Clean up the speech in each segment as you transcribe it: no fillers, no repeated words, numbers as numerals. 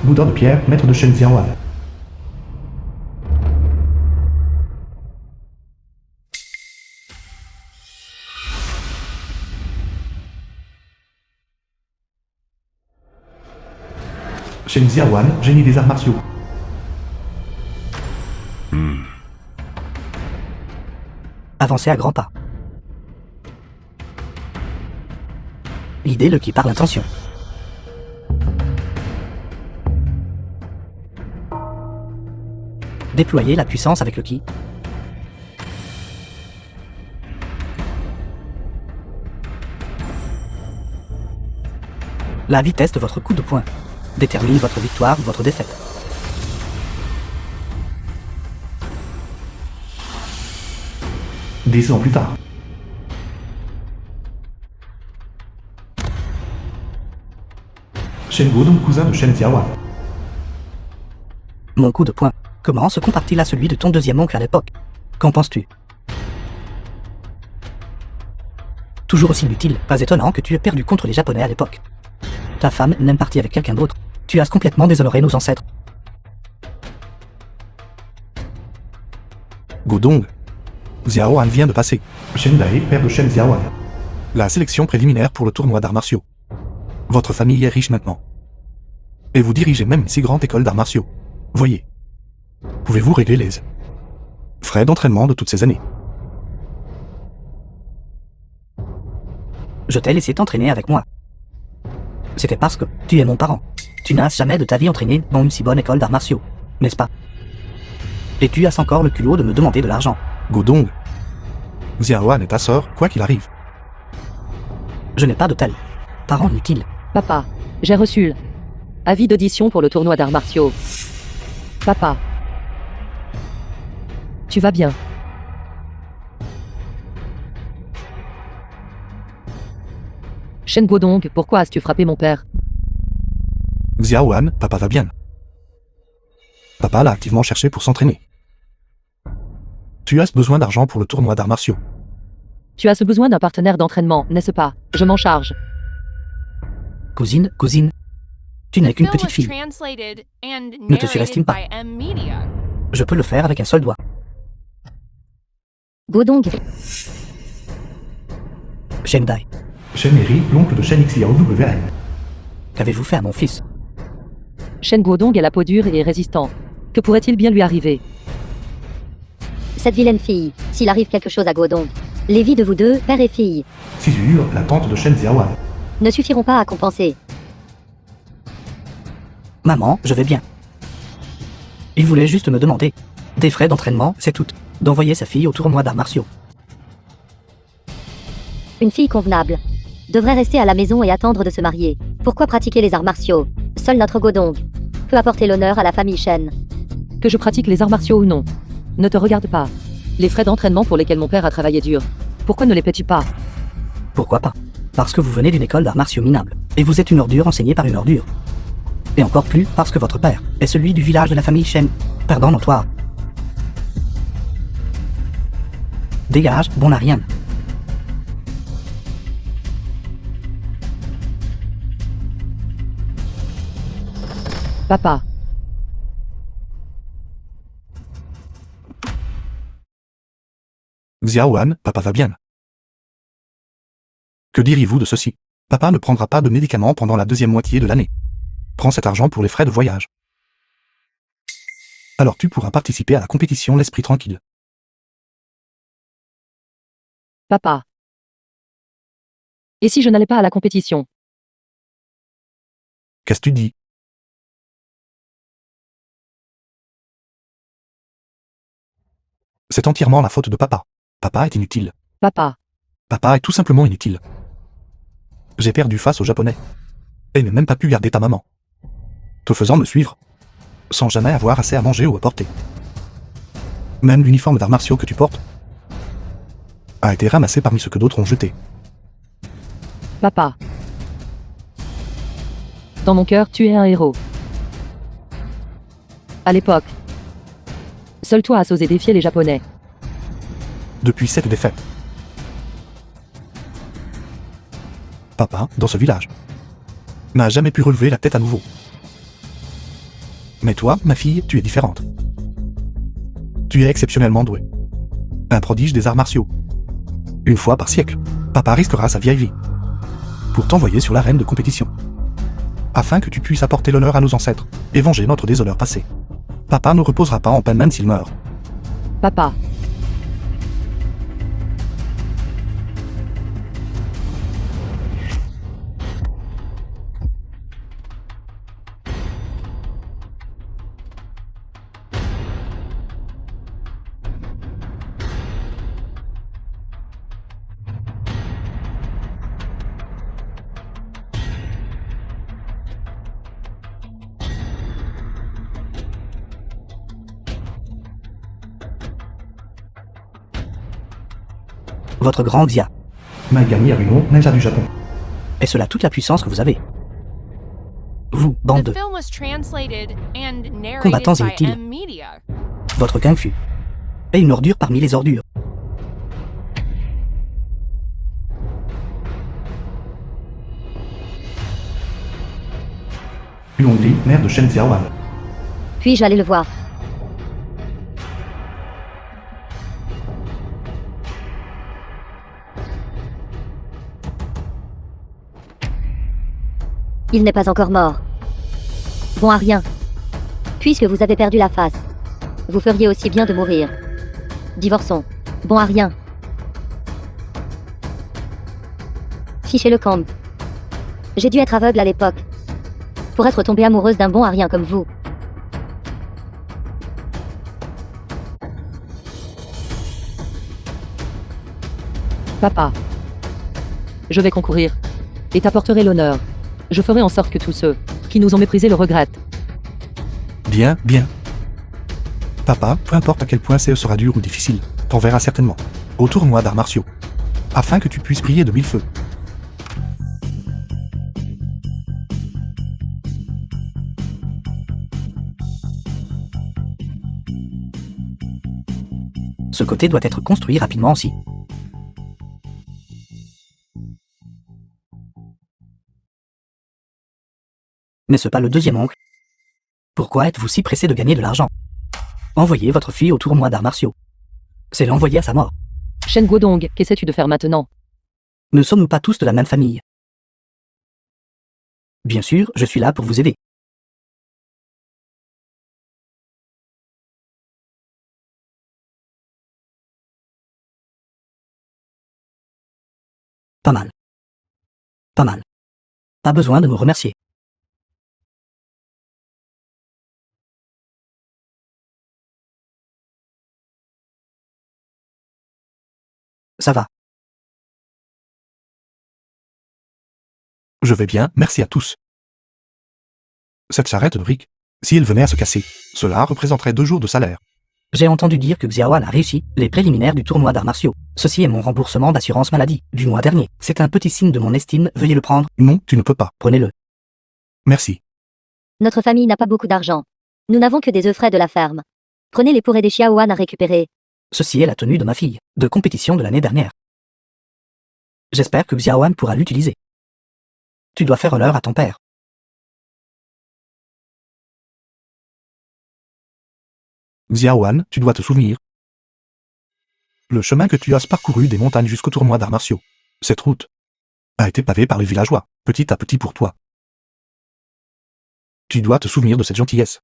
Boudin de pierre, maître de Shen Xiaoan. Shen Xiaoan, génie des arts martiaux. Avancez à grands pas. L'idée le qui par l'intention. Déployez la puissance avec le ki. La vitesse de votre coup de poing détermine votre victoire ou votre défaite. Dix ans plus tard. Shen Guodong, cousin de Shen Xiaoan. Mon coup de poing, comment se compare-t-il à celui de ton deuxième oncle à l'époque? Qu'en penses-tu? Toujours aussi inutile, pas étonnant que tu aies perdu contre les Japonais à l'époque. Ta femme est même partie avec quelqu'un d'autre. Tu as complètement déshonoré nos ancêtres. Guodong. Xiaoan vient de passer. Shen Dai, père de Shen Xiaoan. La sélection préliminaire pour le tournoi d'arts martiaux. Votre famille est riche maintenant. Et vous dirigez même une si grande école d'arts martiaux. Voyez. Pouvez-vous régler les frais d'entraînement de toutes ces années? Je t'ai laissé t'entraîner avec moi. C'était parce que tu es mon parent. Tu n'as jamais de ta vie entraîné dans une si bonne école d'arts martiaux, n'est-ce pas? Et tu as encore le culot de me demander de l'argent. Guodong. Xiaoan est ta sœur, quoi qu'il arrive. Je n'ai pas de tel parent inutile. Papa, j'ai reçu avis d'audition pour le tournoi d'arts martiaux. Papa. Tu vas bien? Shen Guodong, pourquoi as-tu frappé mon père? Xiaoan, papa va bien. Papa l'a activement cherché pour s'entraîner. Tu as besoin d'argent pour le tournoi d'arts martiaux. Tu as besoin d'un partenaire d'entraînement, n'est-ce pas? Je m'en charge. Cousine, tu n'es qu'une petite fille. Ne te surestime pas. Je peux le faire avec un seul doigt. Guodong. Shen Dai, Shen Eri, l'oncle de Shen Xiaowan. qu'avez-vous fait à mon fils? Shen Guodong a la peau dure et est résistant. Que pourrait-il bien lui arriver? Cette vilaine fille, s'il arrive quelque chose à Guodong, les vies de vous deux, père et fille, Cisure, la tante de Shen Xiaowan. ne suffiront pas à compenser. Maman, je vais bien. Il voulait juste me demander des frais d'entraînement, c'est tout. D'envoyer sa fille au tournoi d'arts martiaux. Une fille convenable devrait rester à la maison et attendre de se marier. Pourquoi pratiquer les arts martiaux? Seul notre Guodong peut apporter l'honneur à la famille Shen. Que je pratique les arts martiaux ou non. Ne te regarde pas. Les frais d'entraînement pour lesquels mon père a travaillé dur. Pourquoi ne les paies-tu pas? Pourquoi pas? Parce que vous venez d'une école d'arts martiaux minable. Et vous êtes une ordure enseignée par une ordure. Et encore plus parce que votre père est celui du village de la famille Shen. Perdant notoire. Dégage, bon Ariane. Papa. Xiaoan, papa va bien. Que diriez-vous de ceci? Papa ne prendra pas de médicaments pendant la deuxième moitié de l'année. Prends cet argent pour les frais de voyage. Alors tu pourras participer à la compétition l'esprit tranquille. Papa. Et si je n'allais pas à la compétition? Qu'est-ce que tu dis? C'est entièrement la faute de papa. Papa est inutile. Papa. Papa est tout simplement inutile. J'ai perdu face aux Japonais. Et n'ai même pas pu garder ta maman. Te faisant me suivre. Sans jamais avoir assez à manger ou à porter. Même l'uniforme d'arts martiaux que tu portes a été ramassé parmi ceux que d'autres ont jetés. Papa. Dans mon cœur, tu es un héros. À l'époque, seul toi as osé défier les Japonais. Depuis cette défaite. Papa, dans ce village, n'a jamais pu relever la tête à nouveau. Mais toi, ma fille, tu es différente. Tu es exceptionnellement douée. Un prodige des arts martiaux. Une fois par siècle, papa risquera sa vieille vie pour t'envoyer sur l'arène de compétition, afin que tu puisses apporter l'honneur à nos ancêtres et venger notre déshonneur passé. Papa ne reposera pas en peine même s'il meurt. Papa. Votre grand Xia. Megami Aruno, ninja du Japon. Est-ce là toute la puissance que vous avez? Vous, bande The de... film was translated and narrated Combattants by inutiles. M-Media. Votre Kung Fu est une ordure parmi les ordures. Huongli, mère de Shen Xiaowan. Puis-je aller le voir? Il n'est pas encore mort. Bon à rien. Puisque vous avez perdu la face, vous feriez aussi bien de mourir. Divorçons. Bon à rien. Fichez le camp. J'ai dû être aveugle à l'époque pour être tombée amoureuse d'un bon à rien comme vous. Papa. Je vais concourir. Et t'apporterai l'honneur. Je ferai en sorte que tous ceux qui nous ont méprisés le regrettent. Bien, bien. Papa, peu importe à quel point ce sera dur ou difficile, t'enverra certainement au tournoi d'arts martiaux, afin que tu puisses briller de mille feux. Ce côté doit être construit rapidement aussi. N'est-ce pas le deuxième oncle? Pourquoi êtes-vous si pressé de gagner de l'argent? Envoyez votre fille au tournoi d'arts martiaux. C'est l'envoyer à sa mort. Shen Guodong, qu'essaies-tu de faire maintenant? Ne sommes-nous pas tous de la même famille? Bien sûr, je suis là pour vous aider. Pas mal. Pas mal. Pas besoin de me remercier. Ça va. Je vais bien, merci à tous. Cette charrette de briques, si elle venait à se casser, cela représenterait 2 jours de salaire. J'ai entendu dire que Xiaowan a réussi les préliminaires du tournoi d'arts martiaux. Ceci est mon remboursement d'assurance maladie du mois dernier. C'est un petit signe de mon estime, veuillez le prendre. Non, tu ne peux pas. Prenez-le. Merci. Notre famille n'a pas beaucoup d'argent. Nous n'avons que des œufs frais de la ferme. Prenez-les pour aider Xiaowan à récupérer. Ceci est la tenue de ma fille, de compétition de l'année dernière. J'espère que Xiaowan pourra l'utiliser. Tu dois faire honneur à ton père. Xiaowan, tu dois te souvenir. Le chemin que tu as parcouru des montagnes jusqu'au tournoi d'arts martiaux, cette route a été pavée par les villageois, petit à petit pour toi. Tu dois te souvenir de cette gentillesse.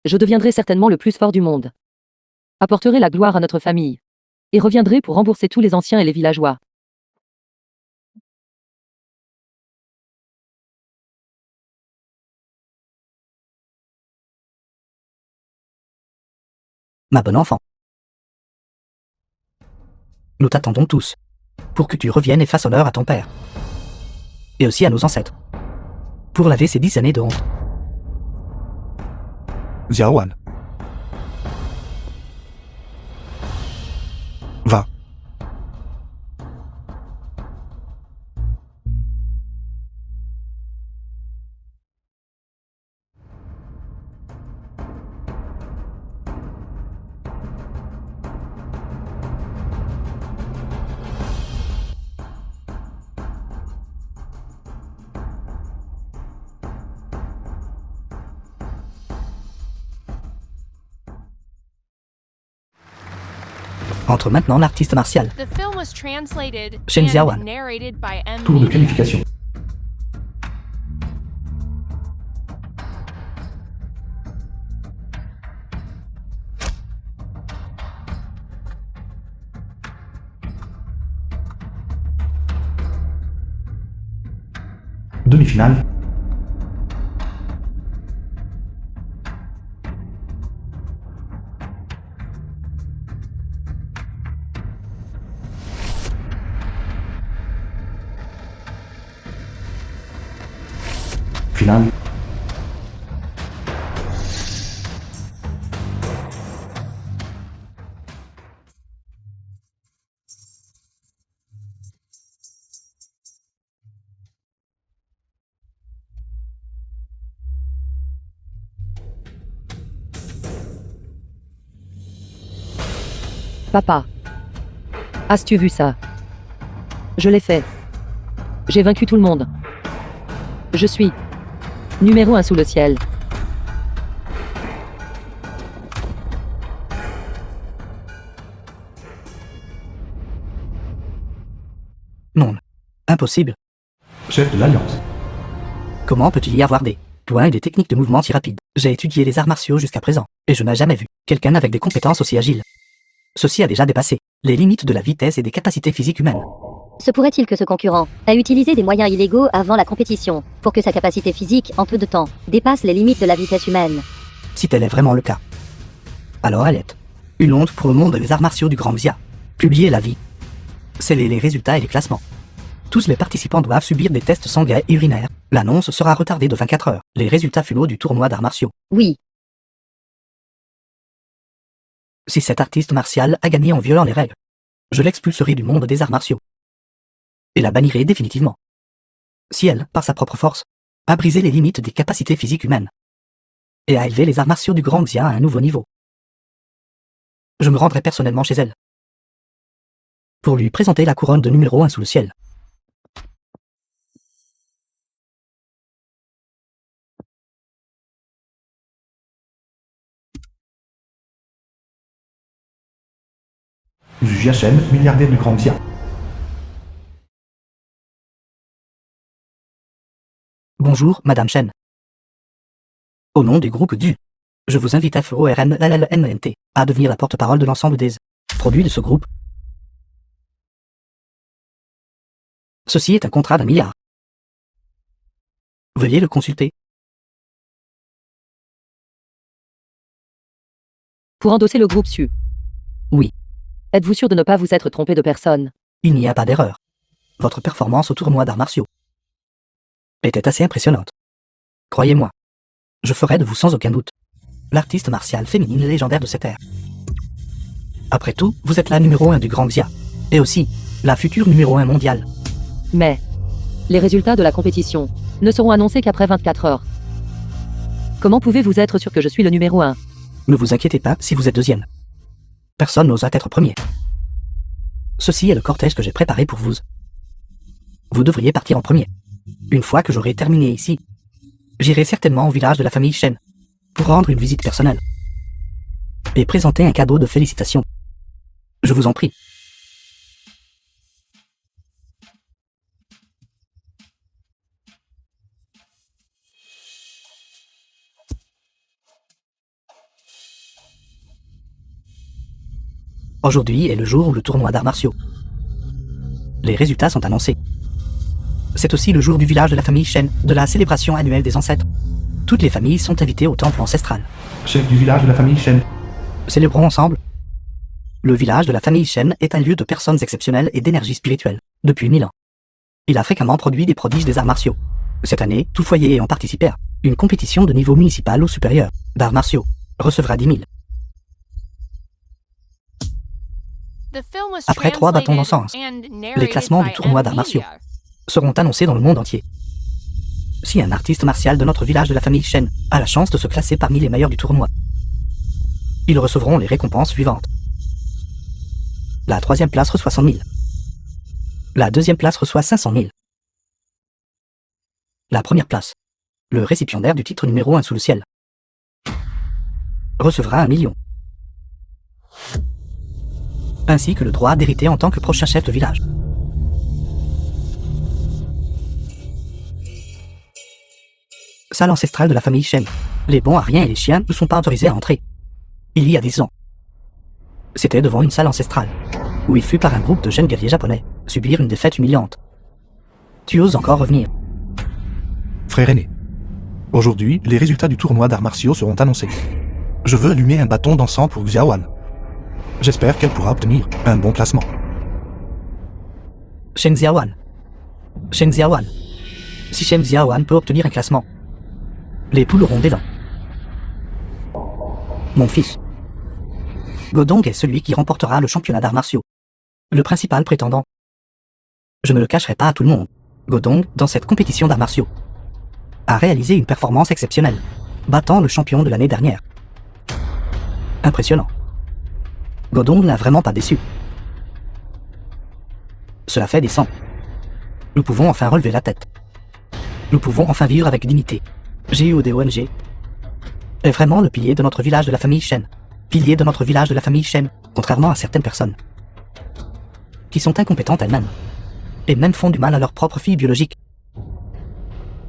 Je deviendrai certainement le plus fort du monde. Apporterai la gloire à notre famille. Et reviendrai pour rembourser tous les anciens et les villageois. Ma bonne enfant. Nous t'attendons tous, pour que tu reviennes et fasses honneur à ton père. Et aussi à nos ancêtres. Pour laver ces 10 années de honte. Xiaowan. Va. Entre maintenant l'artiste martial. The film was translated Shen Xiaowan. and narrated by M. Tour de qualification. Demi-finale. Finale. Papa. As-tu vu ça? Je l'ai fait. J'ai vaincu tout le monde. Je suis numéro 1 sous le ciel. Non. Impossible. Chef de l'Alliance. Comment peut-il y avoir des points et des techniques de mouvement si rapides? J'ai étudié les arts martiaux jusqu'à présent, et je n'ai jamais vu quelqu'un avec des compétences aussi agiles. Ceci a déjà dépassé les limites de la vitesse et des capacités physiques humaines. Se pourrait-il que ce concurrent a utilisé des moyens illégaux avant la compétition, pour que sa capacité physique, en peu de temps, dépasse les limites de la vitesse humaine? Si tel est vraiment le cas. Alors alerte. Une honte pour le monde des arts martiaux du Grand Xia. Publier la vie. Sceller les résultats et les classements. Tous les participants doivent subir des tests sanguins et urinaires. L'annonce sera retardée de 24 heures. Les résultats finaux du tournoi d'arts martiaux. Oui. Si cet artiste martial a gagné en violant les règles, je l'expulserai du monde des arts martiaux. Et la bannirai définitivement. Si elle, par sa propre force, a brisé les limites des capacités physiques humaines, et a élevé les arts martiaux du Grand Xia à un nouveau niveau, je me rendrai personnellement chez elle, pour lui présenter la couronne de numéro 1 sous le ciel. Zhu Jiashen, milliardaire du Grand Xia. Bonjour, Madame Chen. Au nom du groupe DU, je vous invite à FORNLLNNT à devenir la porte-parole de l'ensemble des produits de ce groupe. Ceci est un contrat d'1 milliard. Veuillez le consulter. Pour endosser le groupe SU. Oui. Êtes-vous sûr de ne pas vous être trompé de personne? Il n'y a pas d'erreur. Votre performance au tournoi d'arts martiaux était assez impressionnante. Croyez-moi, je ferai de vous sans aucun doute l'artiste martiale féminine légendaire de cette ère. Après tout, vous êtes la numéro 1 du Grand Xia, et aussi la future numéro 1 mondiale. Mais les résultats de la compétition ne seront annoncés qu'après 24 heures. Comment pouvez-vous être sûr que je suis le numéro 1? Ne vous inquiétez pas si vous êtes deuxième. Personne n'osa être premier. Ceci est le cortège que j'ai préparé pour vous. Vous devriez partir en premier. Une fois que j'aurai terminé ici, j'irai certainement au village de la famille Shen pour rendre une visite personnelle et présenter un cadeau de félicitations. Je vous en prie. Aujourd'hui est le jour où le tournoi d'arts martiaux. Les résultats sont annoncés. C'est aussi le jour du village de la famille Shen, de la célébration annuelle des ancêtres. Toutes les familles sont invitées au temple ancestral. Chef du village de la famille Shen. Célébrons ensemble. Le village de la famille Shen est un lieu de personnes exceptionnelles et d'énergie spirituelle, depuis 1000 ans. Il a fréquemment produit des prodiges des arts martiaux. Cette année, tout foyer ayant participé à une compétition de niveau municipal ou supérieur d'arts martiaux recevra 10 000. Après 3 bâtons d'encens, les classements du tournoi d'arts martiaux seront annoncés dans le monde entier. Si un artiste martial de notre village de la famille Shen a la chance de se classer parmi les meilleurs du tournoi, ils recevront les récompenses suivantes. La 3e place reçoit 100 000. La 2e place reçoit 500 000. La 1re place, le récipiendaire du titre numéro 1 sous le ciel, recevra 1 million. ainsi que le droit d'hériter en tant que prochain chef de village. Salle ancestrale de la famille Shen. Les bons ariens et les chiens ne sont pas autorisés à entrer. Il y a 10 ans. C'était devant une salle ancestrale, où il fut par un groupe de jeunes guerriers japonais, subir une défaite humiliante. Tu oses encore revenir? Frère aîné. Aujourd'hui, les résultats du tournoi d'arts martiaux seront annoncés. Je veux allumer un bâton d'encens pour Xiaowan. J'espère qu'elle pourra obtenir un bon classement. Shen Xiaowan. Shen Xiaowan. Si Shen Xiaowan peut obtenir un classement, les poules auront des dents. Mon fils. Godong est celui qui remportera le championnat d'arts martiaux. Le principal prétendant. Je ne le cacherai pas à tout le monde. Godong, dans cette compétition d'arts martiaux, a réalisé une performance exceptionnelle, battant le champion de l'année dernière. Impressionnant. Godong n'a vraiment pas déçu. Cela fait des 100. Nous pouvons enfin relever la tête. Nous pouvons enfin vivre avec dignité. GUDONG est vraiment le pilier de notre village de la famille Shen. Pilier de notre village de la famille Shen, contrairement à certaines personnes qui sont incompétentes elles-mêmes et même font du mal à leur propre fille biologique,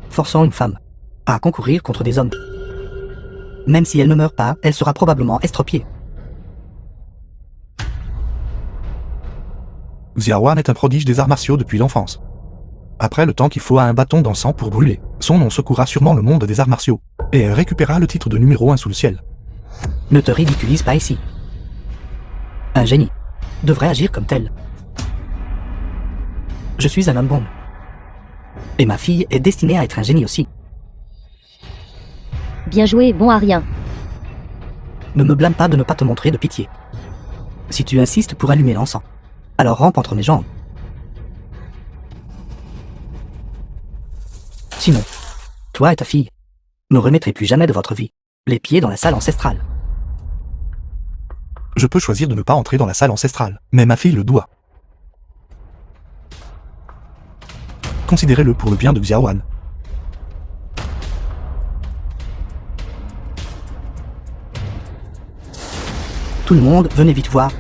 forçant une femme à concourir contre des hommes. Même si elle ne meurt pas, elle sera probablement estropiée. Xiaowan est un prodige des arts martiaux depuis l'enfance. Après le temps qu'il faut à un bâton d'encens pour brûler, son nom secourra sûrement le monde des arts martiaux, et elle récupérera le titre de numéro 1 sous le ciel. Ne te ridiculise pas ici. Un génie devrait agir comme tel. Je suis un homme bon. Et ma fille est destinée à être un génie aussi. Bien joué, bon arien. Ne me blâme pas de ne pas te montrer de pitié. Si tu insistes pour allumer l'encens, alors rampe entre mes jambes. Sinon, toi et ta fille ne remettrez plus jamais de votre vie les pieds dans la salle ancestrale. Je peux choisir de ne pas entrer dans la salle ancestrale, mais ma fille le doit. Considérez-le pour le bien de Xiaowan. Tout le monde, venez vite voir.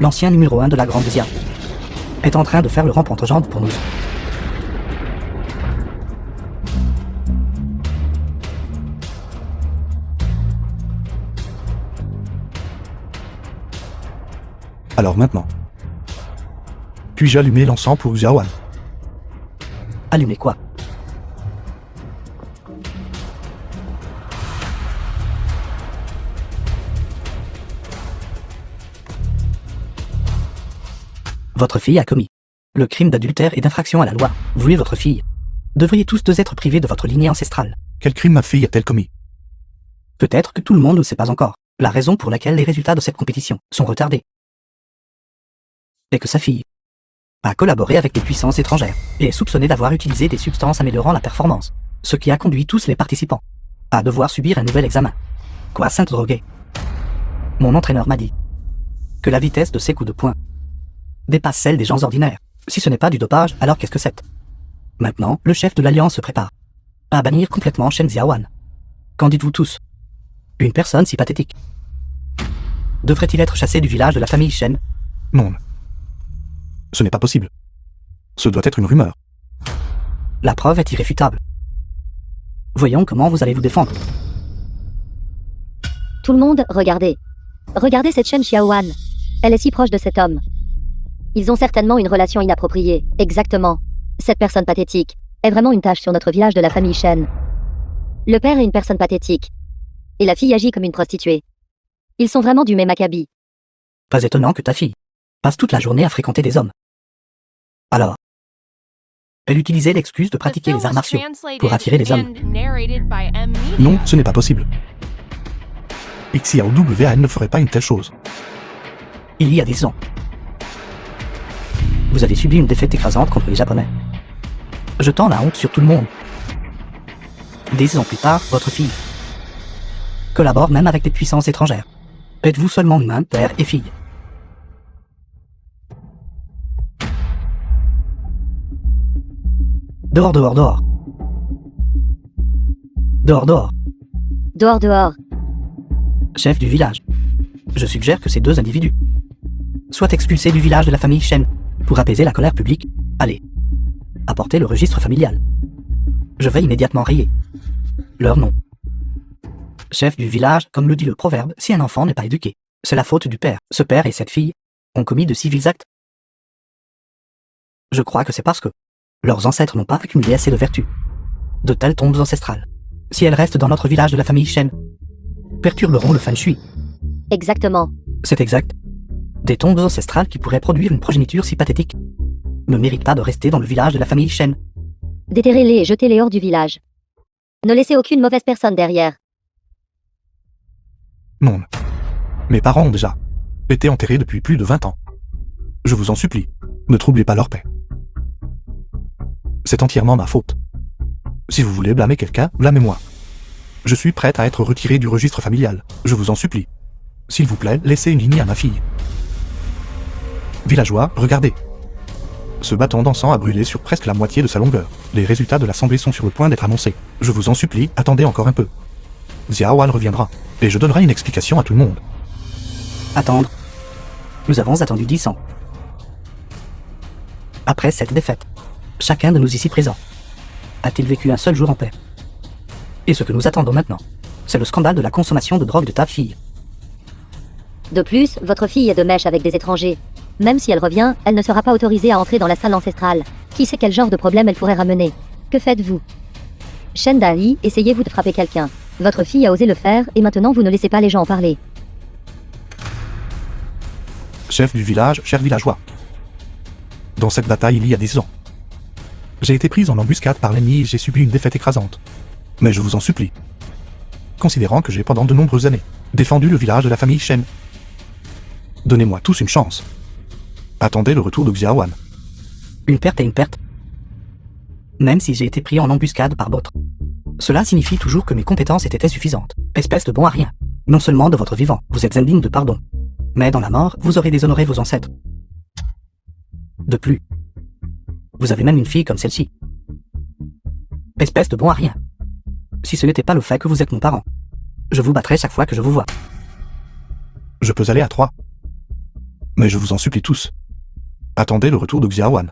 L'ancien numéro 1 de la Grande Xia est en train de faire le rampe entre jambes pour nous. Alors maintenant. Puis-je allumer l'encens pour Xiaowan? Allumez quoi? Votre fille a commis le crime d'adultère et d'infraction à la loi. Vous et votre fille devriez tous deux être privés de votre lignée ancestrale. Quel crime ma fille a-t-elle commis? Peut-être que tout le monde ne sait pas encore la raison pour laquelle les résultats de cette compétition sont retardés. Et que sa fille a collaboré avec des puissances étrangères et est soupçonnée d'avoir utilisé des substances améliorant la performance, ce qui a conduit tous les participants à devoir subir un nouvel examen. Quoi, sainte droguée? Mon entraîneur m'a dit que la vitesse de ses coups de poing dépasse celle des gens ordinaires. Si ce n'est pas du dopage, alors qu'est-ce que c'est? Maintenant, le chef de l'Alliance se prépare à bannir complètement Shen Xiaowan. Qu'en dites-vous tous? Une personne si pathétique devrait-il être chassé du village de la famille Shen? Non. Ce n'est pas possible. Ce doit être une rumeur. La preuve est irréfutable. Voyons comment vous allez vous défendre. Tout le monde, regardez. Regardez cette Shen Xiaowan. Elle est si proche de cet homme. Ils ont certainement une relation inappropriée. Exactement. Cette personne pathétique est vraiment une tache sur notre village de la famille Shen. Le père est une personne pathétique. Et la fille agit comme une prostituée. Ils sont vraiment du même acabit. Pas étonnant que ta fille passe toute la journée à fréquenter des hommes. Alors, elle utilisait l'excuse de The pratiquer film les arts was martiaux translated pour attirer les hommes. and narrated by M. Media. Non, ce n'est pas possible. XIAOWAN ne ferait pas une telle chose. Il y a 10 ans, vous avez subi une défaite écrasante contre les Japonais, jetant la honte sur tout le monde. 10 ans plus tard, votre fille collabore même avec des puissances étrangères. Êtes-vous seulement humain, père et fille? Dehors, dehors, dehors. Dehors, dehors. Dehors, dehors. Chef du village. Je suggère que ces deux individus soit expulsé du village de la famille Shen. Pour apaiser la colère publique, allez. Apportez le registre familial. Je vais immédiatement rayer leur nom. Chef du village, comme le dit le proverbe, si un enfant n'est pas éduqué, c'est la faute du père. Ce père et cette fille ont commis de civils actes. Je crois que c'est parce que leurs ancêtres n'ont pas accumulé assez de vertus. De telles tombes ancestrales, si elles restent dans notre village de la famille Shen, perturberont le feng shui. Exactement. C'est exact. Des tombes ancestrales qui pourraient produire une progéniture si pathétique ne méritent pas de rester dans le village de la famille Shen. Déterrez-les et jetez-les hors du village. Ne laissez aucune mauvaise personne derrière. Non. Mes parents ont déjà été enterrés depuis plus de 20 ans. Je vous en supplie, ne troublez pas leur paix. C'est entièrement ma faute. Si vous voulez blâmer quelqu'un, blâmez-moi. Je suis prête à être retiré du registre familial. Je vous en supplie. S'il vous plaît, laissez une lignée à ma fille. Villageois, regardez. Ce bâton d'encens a brûlé sur presque la moitié de sa longueur. Les résultats de l'assemblée sont sur le point d'être annoncés. Je vous en supplie, attendez encore un peu. Xiaowan reviendra, et je donnerai une explication à tout le monde. Attendre. Nous avons attendu 10 ans. Après cette défaite, chacun de nous ici présents a-t-il vécu un seul jour en paix? Et ce que nous attendons maintenant, c'est le scandale de la consommation de drogue de ta fille. De plus, votre fille est de mèche avec des étrangers. Même si elle revient, elle ne sera pas autorisée à entrer dans la salle ancestrale. Qui sait quel genre de problème elle pourrait ramener? Que faites-vous? Shen Dali, essayez-vous de frapper quelqu'un. Votre fille a osé le faire, et maintenant vous ne laissez pas les gens en parler. Chef du village, cher villageois. Dans cette bataille il y a 10 ans, j'ai été prise en embuscade par l'ennemi et j'ai subi une défaite écrasante. Mais je vous en supplie, considérant que j'ai pendant de nombreuses années défendu le village de la famille Shen, donnez-moi tous une chance. Attendez le retour de Xiaowan. Une perte est une perte. Même si j'ai été pris en embuscade par d'autres. Cela signifie toujours que mes compétences étaient insuffisantes. Espèce de bon à rien. Non seulement de votre vivant, vous êtes indigne de pardon. Mais dans la mort, vous aurez déshonoré vos ancêtres. De plus, vous avez même une fille comme celle-ci. Espèce de bon à rien. Si ce n'était pas le fait que vous êtes mon parent, je vous battrai chaque fois que je vous vois. Je peux aller à 3. Mais je vous en supplie tous. Attendez le retour de Xiaowan.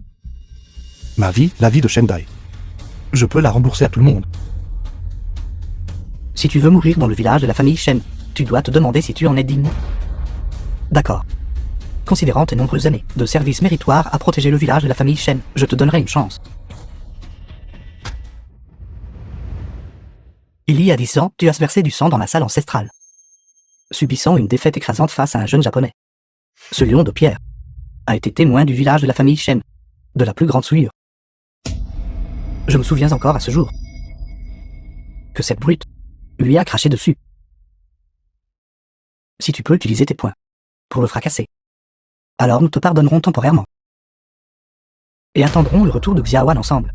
Ma vie, la vie de Shendai. Je peux la rembourser à tout le monde. Si tu veux mourir dans le village de la famille Shen, tu dois te demander si tu en es digne. D'accord. Considérant tes nombreuses années de service méritoire à protéger le village de la famille Shen, je te donnerai une chance. Il y a 10 ans, tu as versé du sang dans la salle ancestrale, subissant une défaite écrasante face à un jeune japonais. Ce lion de pierre a été témoin du village de la famille Shen, de la plus grande souillure. Je me souviens encore à ce jour que cette brute lui a craché dessus. Si tu peux utiliser tes poings pour le fracasser, alors nous te pardonnerons temporairement. Et attendrons le retour de Xiaowan ensemble.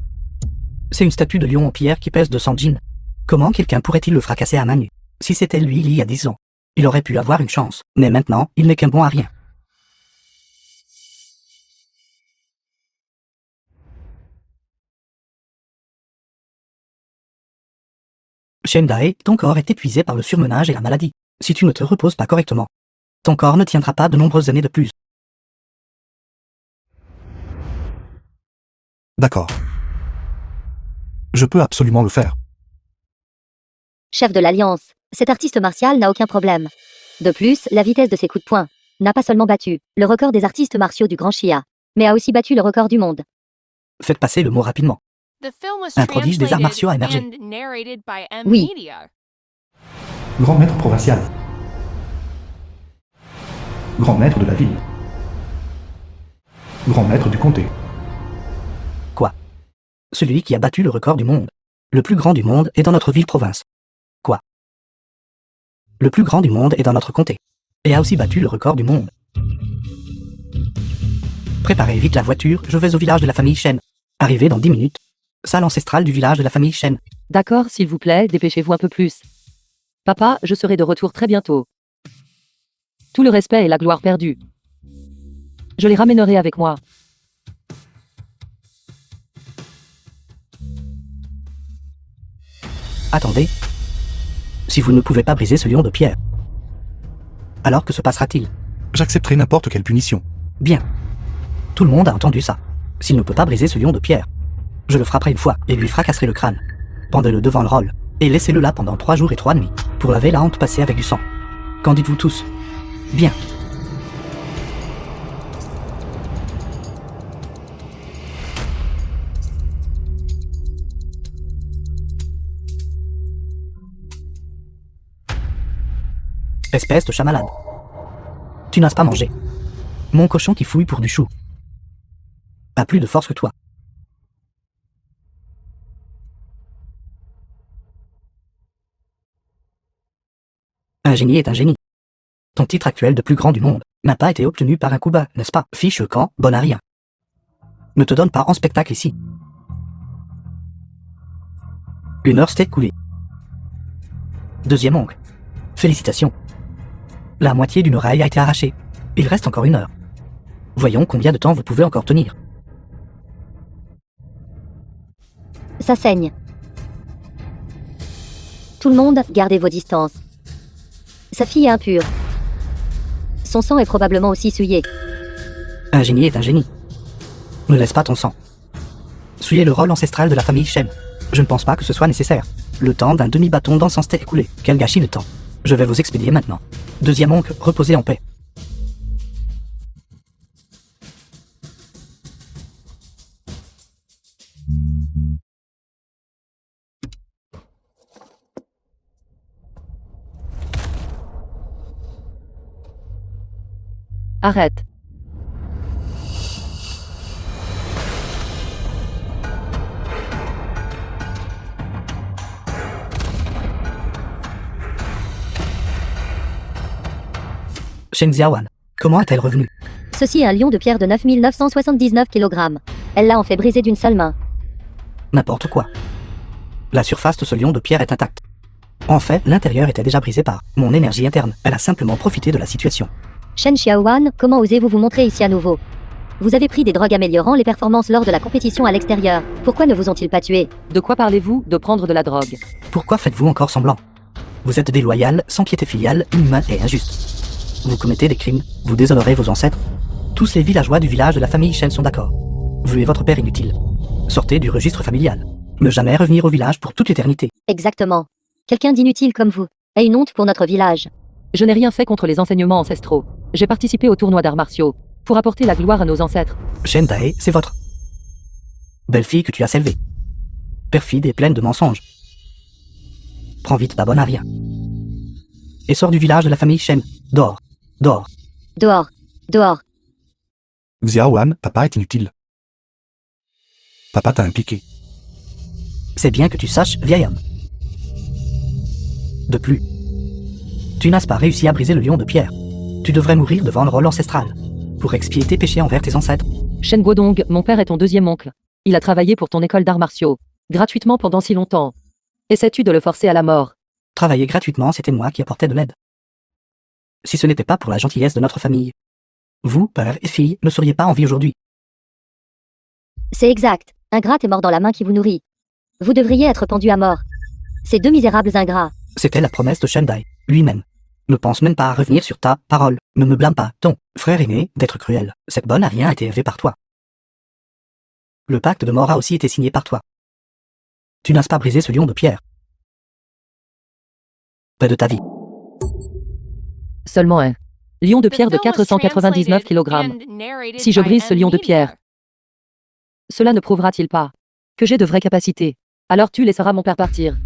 C'est une statue de lion en pierre qui pèse 200 djins. Comment quelqu'un pourrait-il le fracasser à main nue? Si c'était lui il y a 10 ans, il aurait pu avoir une chance. Mais maintenant, il n'est qu'un bon à rien. Shendai, ton corps est épuisé par le surmenage et la maladie. Si tu ne te reposes pas correctement, ton corps ne tiendra pas de nombreuses années de plus. D'accord. Je peux absolument le faire. Chef de l'Alliance, cet artiste martial n'a aucun problème. De plus, la vitesse de ses coups de poing n'a pas seulement battu le record des artistes martiaux du Grand Chia, mais a aussi battu le record du monde. Faites passer le mot rapidement. The film was Un prodige des arts martiaux a translated émergé. and narrated by M Oui. Media. Grand maître provincial. Grand maître de la ville. Grand maître du comté. Quoi? Celui qui a battu le record du monde. Le plus grand du monde est dans notre ville-province. Quoi? Le plus grand du monde est dans notre comté. Et a aussi battu le record du monde. Préparez vite la voiture, je vais au village de la famille Shen. Arrivé dans 10 minutes. Salle ancestrale du village de la famille Shen. D'accord, s'il vous plaît, dépêchez-vous un peu plus. Papa, je serai de retour très bientôt. Tout le respect et la gloire perdue. Je les ramènerai avec moi. Attendez. Si vous ne pouvez pas briser ce lion de pierre, alors que se passera-t-il? J'accepterai n'importe quelle punition. Bien. Tout le monde a entendu ça. S'il ne peut pas briser ce lion de pierre, je le frapperai une fois et lui fracasserai le crâne. Pendez-le devant le rôle et laissez-le là pendant 3 jours et 3 nuits pour laver la honte passée avec du sang. Qu'en dites-vous tous? Bien. Espèce de chat malade. Tu n'as pas mangé. Mon cochon qui fouille pour du chou a plus de force que toi. Un génie est un génie. Ton titre actuel de plus grand du monde n'a pas été obtenu par un coup bas, n'est-ce pas? Fiche camp, bon à rien. Ne te donne pas en spectacle ici. Une heure s'est écoulée. Deuxième oncle. Félicitations. La moitié d'une oreille a été arrachée. Il reste encore 1 heure. Voyons combien de temps vous pouvez encore tenir. Ça saigne. Tout le monde, gardez vos distances. Sa fille est impure. Son sang est probablement aussi souillé. Un génie est un génie. Ne laisse pas ton sang. Souillez le rôle ancestral de la famille Shen. Je ne pense pas que ce soit nécessaire. Le temps d'un demi-bâton d'encens s'est écoulé. Quel gâchis de temps. Je vais vous expédier maintenant. Deuxième oncle, reposez en paix. Arrête. Shen Xiaowan, comment est-elle revenue? Ceci est un lion de pierre de 9979 kg. Elle l'a en fait briser d'une seule main. N'importe quoi. La surface de ce lion de pierre est intacte. En fait, l'intérieur était déjà brisé par mon énergie interne. Elle a simplement profité de la situation. Shen Xiaowan, comment osez-vous vous montrer ici à nouveau? Vous avez pris des drogues améliorant les performances lors de la compétition à l'extérieur. Pourquoi ne vous ont-ils pas tué? De quoi parlez-vous de prendre de la drogue? Pourquoi faites-vous encore semblant? Vous êtes déloyal, sans piété filiale, inhumain et injuste. Vous commettez des crimes, vous déshonorez vos ancêtres. Tous les villageois du village de la famille Shen sont d'accord. Vous et votre père inutile. Sortez du registre familial. Ne jamais revenir au village pour toute l'éternité. Exactement. Quelqu'un d'inutile comme vous est une honte pour notre village. Je n'ai rien fait contre les enseignements ancestraux. J'ai participé au tournoi d'arts martiaux pour apporter la gloire à nos ancêtres. Shen Dae, c'est votre belle-fille que tu as élevée. Perfide et pleine de mensonges. Prends vite ta bonne à rien. Et sors du village de la famille Shen. Dehors. Dehors. Dehors. Dehors. Xiaowan, papa est inutile. Papa t'a impliqué. C'est bien que tu saches, vieil homme. De plus, tu n'as pas réussi à briser le lion de pierre. Tu devrais mourir devant le rôle ancestral, pour expier tes péchés envers tes ancêtres. Shen Guodong, mon père est ton deuxième oncle. Il a travaillé pour ton école d'arts martiaux, gratuitement pendant si longtemps. Essaies-tu de le forcer à la mort? Travailler gratuitement, c'était moi qui apportais de l'aide. Si ce n'était pas pour la gentillesse de notre famille, vous, père et fille, ne seriez pas en vie aujourd'hui. C'est exact. Ingrat est mort dans la main qui vous nourrit. Vous devriez être pendu à mort. Ces deux misérables ingrats. C'était la promesse de Shen Dai, lui-même. Ne pense même pas à revenir sur ta parole. Ne me blâme pas, ton frère aîné, d'être cruel. Cette bonne a rien été élevée par toi. Le pacte de mort a aussi été signé par toi. Tu n'as pas brisé ce lion de pierre. Pas de ta vie. Seulement un lion de pierre de 499 kg. Si je brise ce lion de pierre, cela ne prouvera-t-il pas que j'ai de vraies capacités? Alors tu laisseras mon père partir.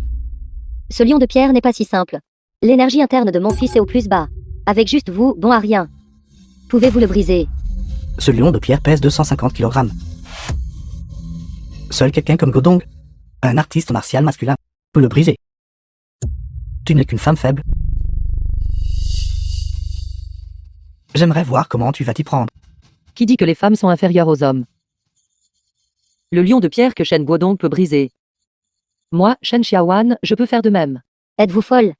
Ce lion de pierre n'est pas si simple. L'énergie interne de mon fils est au plus bas. Avec juste vous, bon à rien. Pouvez-vous le briser? Ce lion de pierre pèse 250 kg. Seul quelqu'un comme Godong, un artiste martial masculin, peut le briser. Tu n'es qu'une femme faible. J'aimerais voir comment tu vas t'y prendre. Qui dit que les femmes sont inférieures aux hommes? Le lion de pierre que Shen Guodong peut briser. Moi, Shen Xiaowan, je peux faire de même. Êtes-vous folle?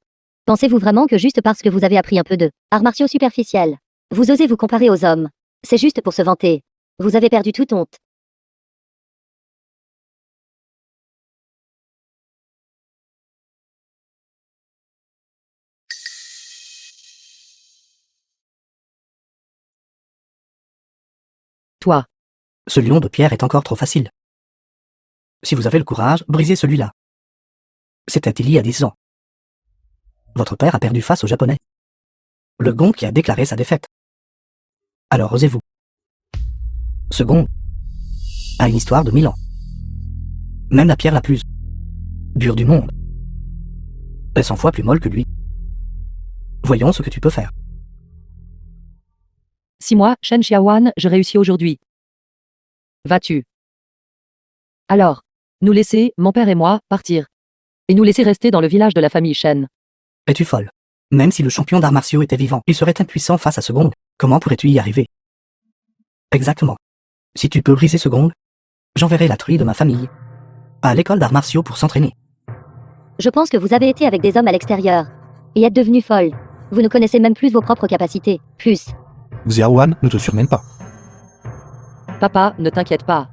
Pensez-vous vraiment que juste parce que vous avez appris un peu de arts martiaux superficiels, vous osez vous comparer aux hommes? C'est juste pour se vanter. Vous avez perdu toute honte. Toi. Ce lion de pierre est encore trop facile. Si vous avez le courage, brisez celui-là. C'était il y a 10 ans. Votre père a perdu face aux Japonais. Le gong qui a déclaré sa défaite. Alors osez-vous. Ce gong a une histoire de 1000 ans. Même la pierre la plus dure du monde est 100 fois plus molle que lui. Voyons ce que tu peux faire. Si moi, Shen Xiaowan, je réussis aujourd'hui. Vas-tu alors nous laisser, mon père et moi, partir. Et nous laisser rester dans le village de la famille Shen. Es-tu folle? Même si le champion d'arts martiaux était vivant, il serait impuissant face à ce gong. Comment pourrais-tu y arriver? Exactement. Si tu peux briser ce gong, j'enverrai la truie de ma famille à l'école d'arts martiaux pour s'entraîner. Je pense que vous avez été avec des hommes à l'extérieur et êtes devenu folle. Vous ne connaissez même plus vos propres capacités. Plus. Xiaowan ne te surmène pas. Papa, ne t'inquiète pas.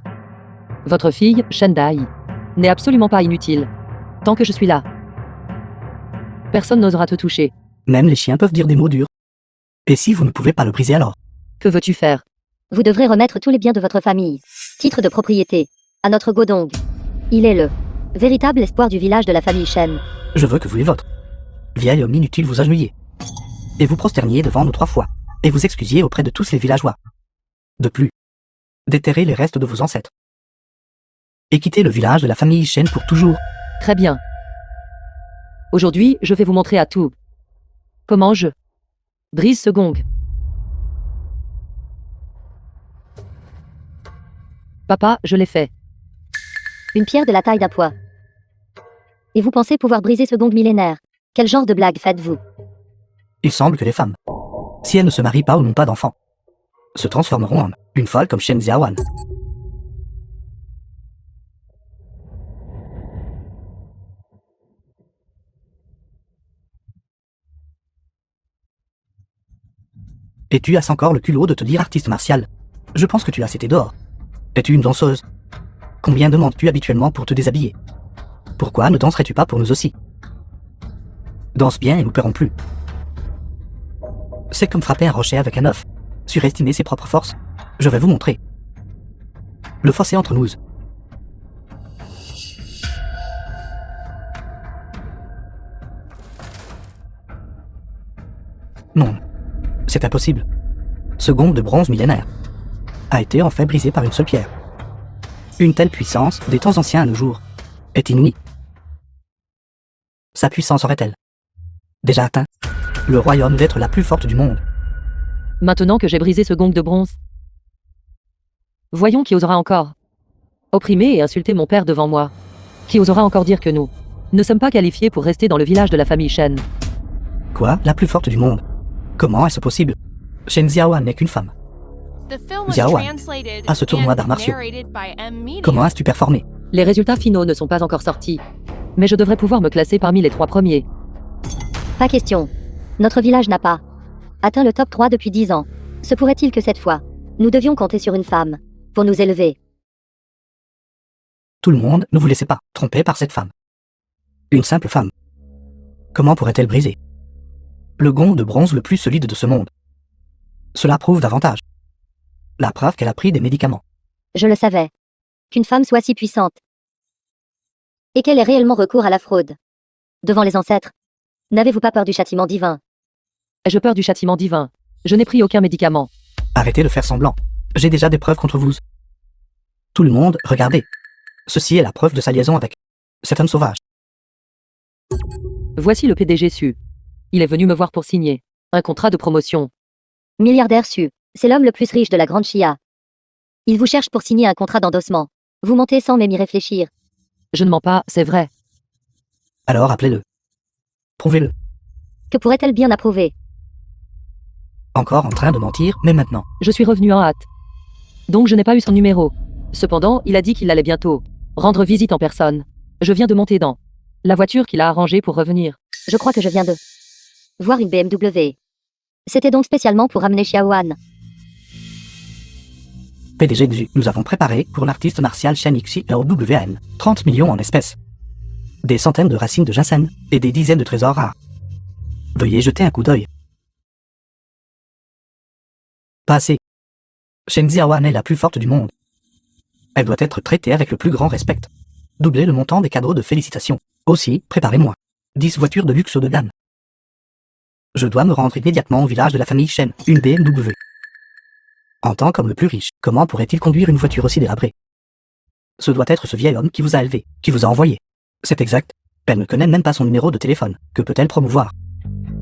Votre fille, Shen Dai, n'est absolument pas inutile. Tant que je suis là. Personne n'osera te toucher. Même les chiens peuvent dire des mots durs. Et si vous ne pouvez pas le briser alors? Que veux-tu faire? Vous devrez remettre tous les biens de votre famille, titre de propriété, à notre Godong. Il est le véritable espoir du village de la famille Shen. Je veux que vous et votre vieil homme inutile vous agenouilliez. Et vous prosterniez devant nous 3 fois. Et vous excusiez auprès de tous les villageois. De plus, déterrez les restes de vos ancêtres. Et quittez le village de la famille Shen pour toujours. Très bien. Aujourd'hui, je vais vous montrer à tout. Comment je brise ce gong. Papa, je l'ai fait. Une pierre de la taille d'un poids. Et vous pensez pouvoir briser ce gong millénaire? Quel genre de blague faites-vous? Il semble que les femmes, si elles ne se marient pas ou n'ont pas d'enfants, se transformeront en une folle comme Shen Xiaowan. Et tu as encore le culot de te dire artiste martial. Je pense que tu as cité dehors. Es-tu une danseuse? Combien demandes-tu habituellement pour te déshabiller? Pourquoi ne danserais-tu pas pour nous aussi? Danse bien et nous paierons plus. C'est comme frapper un rocher avec un œuf. Surestimer ses propres forces. Je vais vous montrer. Le fossé entre nous. Non. C'est impossible. Ce gong de bronze millénaire a été en fait brisé par une seule pierre. Une telle puissance, des temps anciens à nos jours, est inouïe. Sa puissance aurait-elle déjà atteint le royaume d'être la plus forte du monde? Maintenant que j'ai brisé ce gong de bronze. Voyons qui osera encore opprimer et insulter mon père devant moi. Qui osera encore dire que nous ne sommes pas qualifiés pour rester dans le village de la famille Shen. Quoi? La plus forte du monde? Comment est-ce possible? Shen Xiaowan n'est qu'une femme. The film was Xiaowan, translated à ce tournoi and d'arts martiaux. narrated by M. Media. Comment as-tu performé? Les résultats finaux ne sont pas encore sortis. Mais je devrais pouvoir me classer parmi les 3 premiers. Pas question. Notre village n'a pas atteint le top 3 depuis 10 ans. Se pourrait-il que cette fois, nous devions compter sur une femme pour nous élever? Tout le monde, ne vous laissez pas tromper par cette femme. Une simple femme. Comment pourrait-elle briser le gong de bronze le plus solide de ce monde? Cela prouve davantage la preuve qu'elle a pris des médicaments. Je le savais. Qu'une femme soit si puissante. Et qu'elle ait réellement recours à la fraude. Devant les ancêtres. N'avez-vous pas peur du châtiment divin? Ai-je peur du châtiment divin? Je n'ai pris aucun médicament. Arrêtez de faire semblant. J'ai déjà des preuves contre vous. Tout le monde, regardez. Ceci est la preuve de sa liaison avec cet homme sauvage. Voici le PDG Su. Il est venu me voir pour signer un contrat de promotion. Milliardaire Su. C'est l'homme le plus riche de la Grande Chia. Il vous cherche pour signer un contrat d'endossement. Vous mentez sans même y réfléchir. Je ne mens pas, c'est vrai. Alors appelez-le. Prouvez-le. Que pourrait-elle bien approuver? Encore en train de mentir, mais maintenant. Je suis revenu en hâte. Donc je n'ai pas eu son numéro. Cependant, il a dit qu'il allait bientôt rendre visite en personne. Je viens de monter dans la voiture qu'il a arrangée pour revenir. Je crois que je viens de voir une BMW. C'était donc spécialement pour ramener Xiaowan. PDG Xu, nous avons préparé pour l'artiste martial Shen XYWN 30 millions en espèces. Des centaines de racines de ginseng et des dizaines de trésors rares. Veuillez jeter un coup d'œil. Pas assez. Shen Xiaowan est la plus forte du monde. Elle doit être traitée avec le plus grand respect. Doublez le montant des cadeaux de félicitations. Aussi, préparez-moi 10 voitures de luxe haut de gamme. Je dois me rendre immédiatement au village de la famille Shen, une BMW. En tant qu'homme le plus riche, comment pourrait-il conduire une voiture aussi délabrée? Ce doit être ce vieil homme qui vous a élevé, qui vous a envoyé. C'est exact. Elle ne connaît même pas son numéro de téléphone. Que peut-elle promouvoir?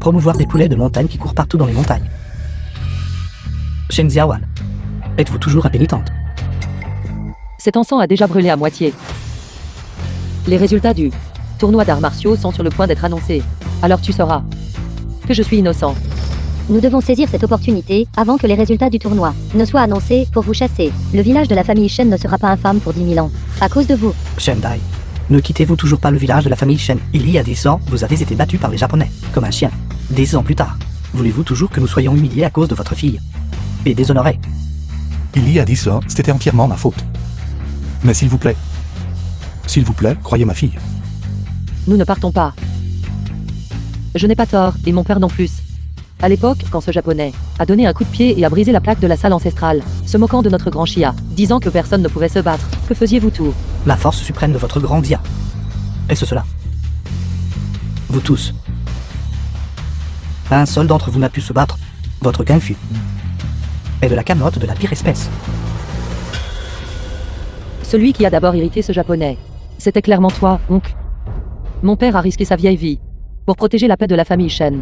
Promouvoir des poulets de montagne qui courent partout dans les montagnes. Shen Xiaowan, êtes-vous toujours impénitente? Cet encens a déjà brûlé à moitié. Les résultats du tournoi d'arts martiaux sont sur le point d'être annoncés. Alors tu sauras que je suis innocent. Nous devons saisir cette opportunité avant que les résultats du tournoi ne soient annoncés pour vous chasser. Le village de la famille Shen ne sera pas infâme pour 10 000 ans. À cause de vous. Shen Dai, ne quittez-vous toujours pas le village de la famille Shen? Il y a 10 ans, vous avez été battu par les Japonais, comme un chien. 10 ans plus tard, voulez-vous toujours que nous soyons humiliés à cause de votre fille? Et déshonorés? Il y a 10 ans, c'était entièrement ma faute. Mais s'il vous plaît, croyez ma fille. Nous ne partons pas. Je n'ai pas tort, et mon père non plus. À l'époque, quand ce japonais a donné un coup de pied et a brisé la plaque de la salle ancestrale, se moquant de notre grand Chia, disant que personne ne pouvait se battre, que faisiez-vous tout? La force suprême de votre grand Dia. Est-ce cela? Vous tous. Un seul d'entre vous n'a pu se battre. Votre Kung-Fu est de la camelote de la pire espèce. Celui qui a d'abord irrité ce japonais, c'était clairement toi, oncle. Mon père a risqué sa vieille vie pour protéger la paix de la famille Shen.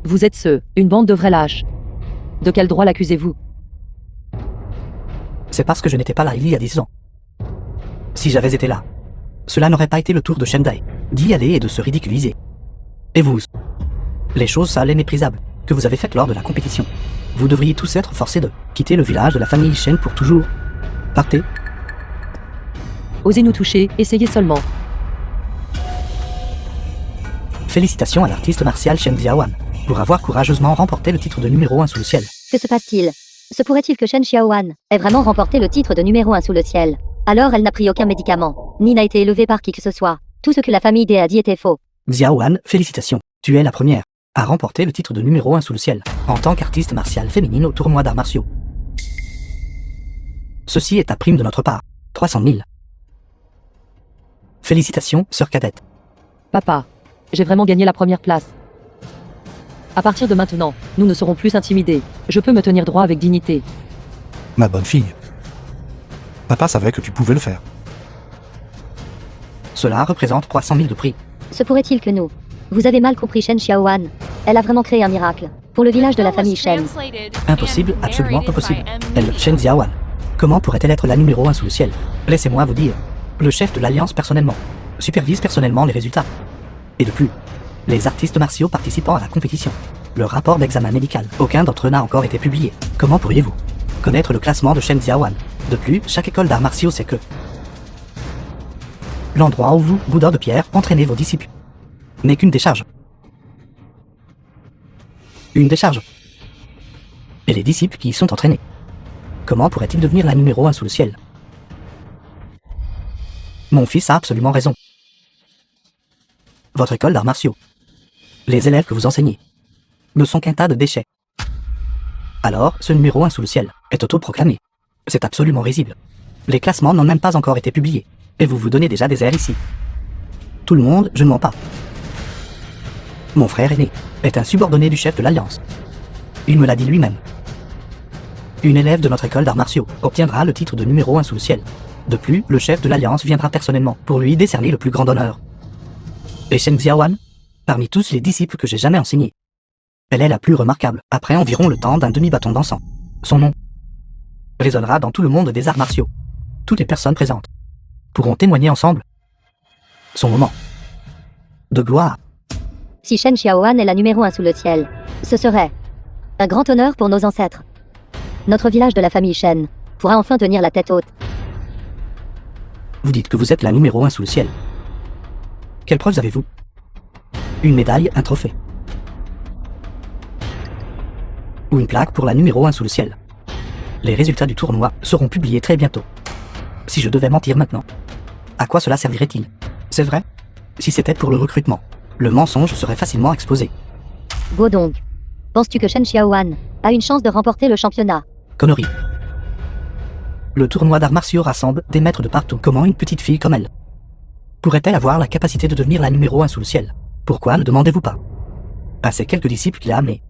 Vous êtes une bande de vrais lâches. De quel droit l'accusez-vous? C'est parce que je n'étais pas là il y a 10 ans. Si j'avais été là, cela n'aurait pas été le tour de Shendai d'y aller et de se ridiculiser. Et vous, les choses sales et méprisables que vous avez faites lors de la compétition, vous devriez tous être forcés de quitter le village de la famille Shen pour toujours. Partez. Osez nous toucher, essayez seulement. Félicitations à l'artiste martial Shen Xiaowan pour avoir courageusement remporté le titre de numéro 1 sous le ciel. Que se passe-t-il? Se pourrait-il que Shen Xiaowan ait vraiment remporté le titre de numéro 1 sous le ciel? Alors elle n'a pris aucun médicament, ni n'a été élevée par qui que ce soit. Tout ce que la famille Dé a dit était faux. Xiaowan, félicitations. Tu es la première à remporter le titre de numéro 1 sous le ciel en tant qu'artiste martiale féminine au tournoi d'arts martiaux. Ceci est ta prime de notre part. 300 000. Félicitations, sœur cadette. Papa, j'ai vraiment gagné la première place. À partir de maintenant, nous ne serons plus intimidés. Je peux me tenir droit avec dignité. Ma bonne fille. Papa savait que tu pouvais le faire. Cela représente 300 000 de prix. Se pourrait-il que nous... Vous avez mal compris Shen Xiaowan. Elle a vraiment créé un miracle pour le village de la famille Shen. Impossible, absolument pas possible. Elle, Shen Xiaowan. Comment pourrait-elle être la numéro 1 sous le ciel? Laissez-moi vous dire. Le chef de l'Alliance personnellement supervise personnellement les résultats. Et de plus, les artistes martiaux participant à la compétition. Le rapport d'examen médical, aucun d'entre eux n'a encore été publié. Comment pourriez-vous connaître le classement de Shen Xiaowan? De plus, chaque école d'arts martiaux sait que l'endroit où vous, boudin de pierre, entraînez vos disciples n'est qu'une décharge. Une décharge. Et les disciples qui y sont entraînés, comment pourraient-ils devenir la numéro 1 sous le ciel? Mon fils a absolument raison. Votre école d'arts martiaux, les élèves que vous enseignez, ne sont qu'un tas de déchets. Alors, ce numéro 1 sous le ciel est autoproclamé. C'est absolument risible. Les classements n'ont même pas encore été publiés, et vous vous donnez déjà des airs ici. Tout le monde, je ne mens pas. Mon frère aîné est un subordonné du chef de l'Alliance. Il me l'a dit lui-même. Une élève de notre école d'arts martiaux obtiendra le titre de numéro 1 sous le ciel. De plus, le chef de l'Alliance viendra personnellement pour lui décerner le plus grand honneur. Et Shen Xiaowan, parmi tous les disciples que j'ai jamais enseignés, elle est la plus remarquable, après environ le temps d'un demi-bâton d'encens. Son nom résonnera dans tout le monde des arts martiaux. Toutes les personnes présentes pourront témoigner ensemble son moment de gloire. Si Shen Xiaowan est la numéro 1 sous le ciel, ce serait un grand honneur pour nos ancêtres. Notre village de la famille Shen pourra enfin tenir la tête haute. Vous dites que vous êtes la numéro 1 sous le ciel. Quelles preuves avez-vous? Une médaille, un trophée. Ou une plaque pour la numéro 1 sous le ciel. Les résultats du tournoi seront publiés très bientôt. Si je devais mentir maintenant, à quoi cela servirait-il? C'est vrai? Si c'était pour le recrutement, le mensonge serait facilement exposé. Beau donc. Penses-tu que Shen Xiaowan a une chance de remporter le championnat? conneries. Le tournoi d'arts martiaux rassemble des maîtres de partout. Comment une petite fille comme elle pourrait-elle avoir la capacité de devenir la numéro 1 sous le ciel? Pourquoi ne demandez-vous pas à ces quelques disciples qu'il a amenés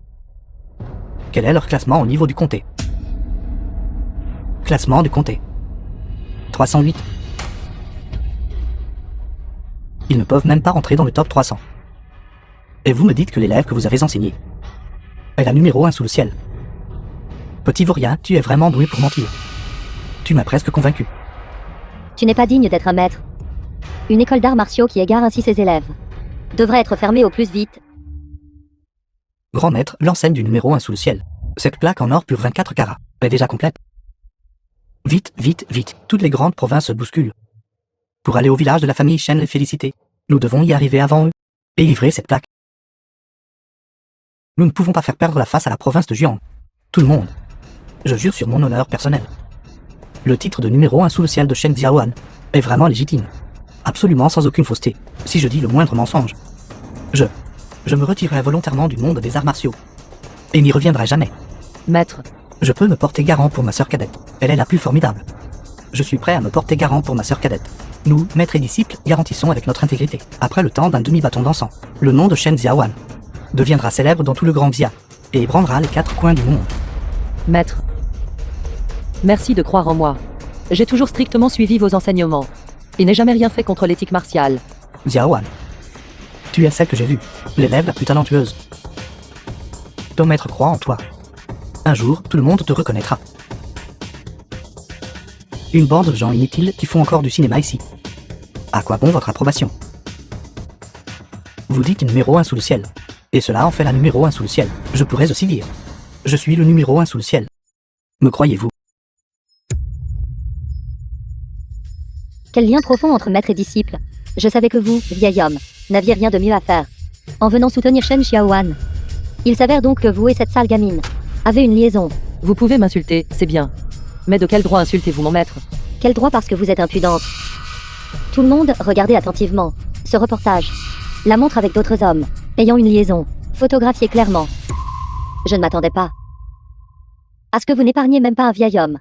quel est leur classement au niveau du comté? Classement du comté. 308. Ils ne peuvent même pas rentrer dans le top 300. Et vous me dites que l'élève que vous avez enseigné est la numéro 1 sous le ciel. Petit vaurien, tu es vraiment doué pour mentir. Tu m'as presque convaincu. Tu n'es pas digne d'être un maître. Une école d'arts martiaux qui égare ainsi ses élèves devrait être fermée au plus vite. Grand maître, l'enseigne du numéro 1 sous le ciel. Cette plaque en or pur 24 carats est déjà complète. Vite, vite, vite, toutes les grandes provinces se bousculent. Pour aller au village de la famille Shen les féliciter, nous devons y arriver avant eux et livrer cette plaque. Nous ne pouvons pas faire perdre la face à la province de Jiang. Tout le monde. Je jure sur mon honneur personnel. Le titre de numéro 1 sous le ciel de Shen Xiaoan est vraiment légitime. Absolument sans aucune fausseté. Si je dis le moindre mensonge, je me retirerai volontairement du monde des arts martiaux. Et n'y reviendrai jamais. Maître, Je peux me porter garant pour ma sœur cadette. Elle est la plus formidable. Je suis prêt à me porter garant pour ma sœur cadette. Nous, maîtres et disciples, garantissons avec notre intégrité. Après le temps d'un demi-bâton d'encens, le nom de Shen Xiaoan deviendra célèbre dans tout le grand Xia et ébranlera les 4 coins du monde. maître. Merci de croire en moi. J'ai toujours strictement suivi vos enseignements. Et n'ai jamais rien fait contre l'éthique martiale. Xiaoan, tu es celle que j'ai vue, l'élève la plus talentueuse. Ton maître croit en toi. Un jour, tout le monde te reconnaîtra. Une bande de gens inutiles qui font encore du cinéma ici. À quoi bon votre approbation? Vous dites numéro 1 sous le ciel. Et cela en fait la numéro 1 sous le ciel. Je pourrais aussi dire: je suis le numéro 1 sous le ciel. Me croyez-vous? Quel lien profond entre maître et disciple. Je savais que vous, vieil homme, n'aviez rien de mieux à faire en venant soutenir Shen Xiaoan. Il s'avère donc que vous et cette sale gamine avez une liaison. Vous pouvez m'insulter, c'est bien. Mais de quel droit insultez-vous mon maître? Quel droit parce que vous êtes impudente. Tout le monde, regardez attentivement ce reportage. La montre avec d'autres hommes, ayant une liaison, photographiée clairement. Je ne m'attendais pas à ce que vous n'épargniez même pas un vieil homme.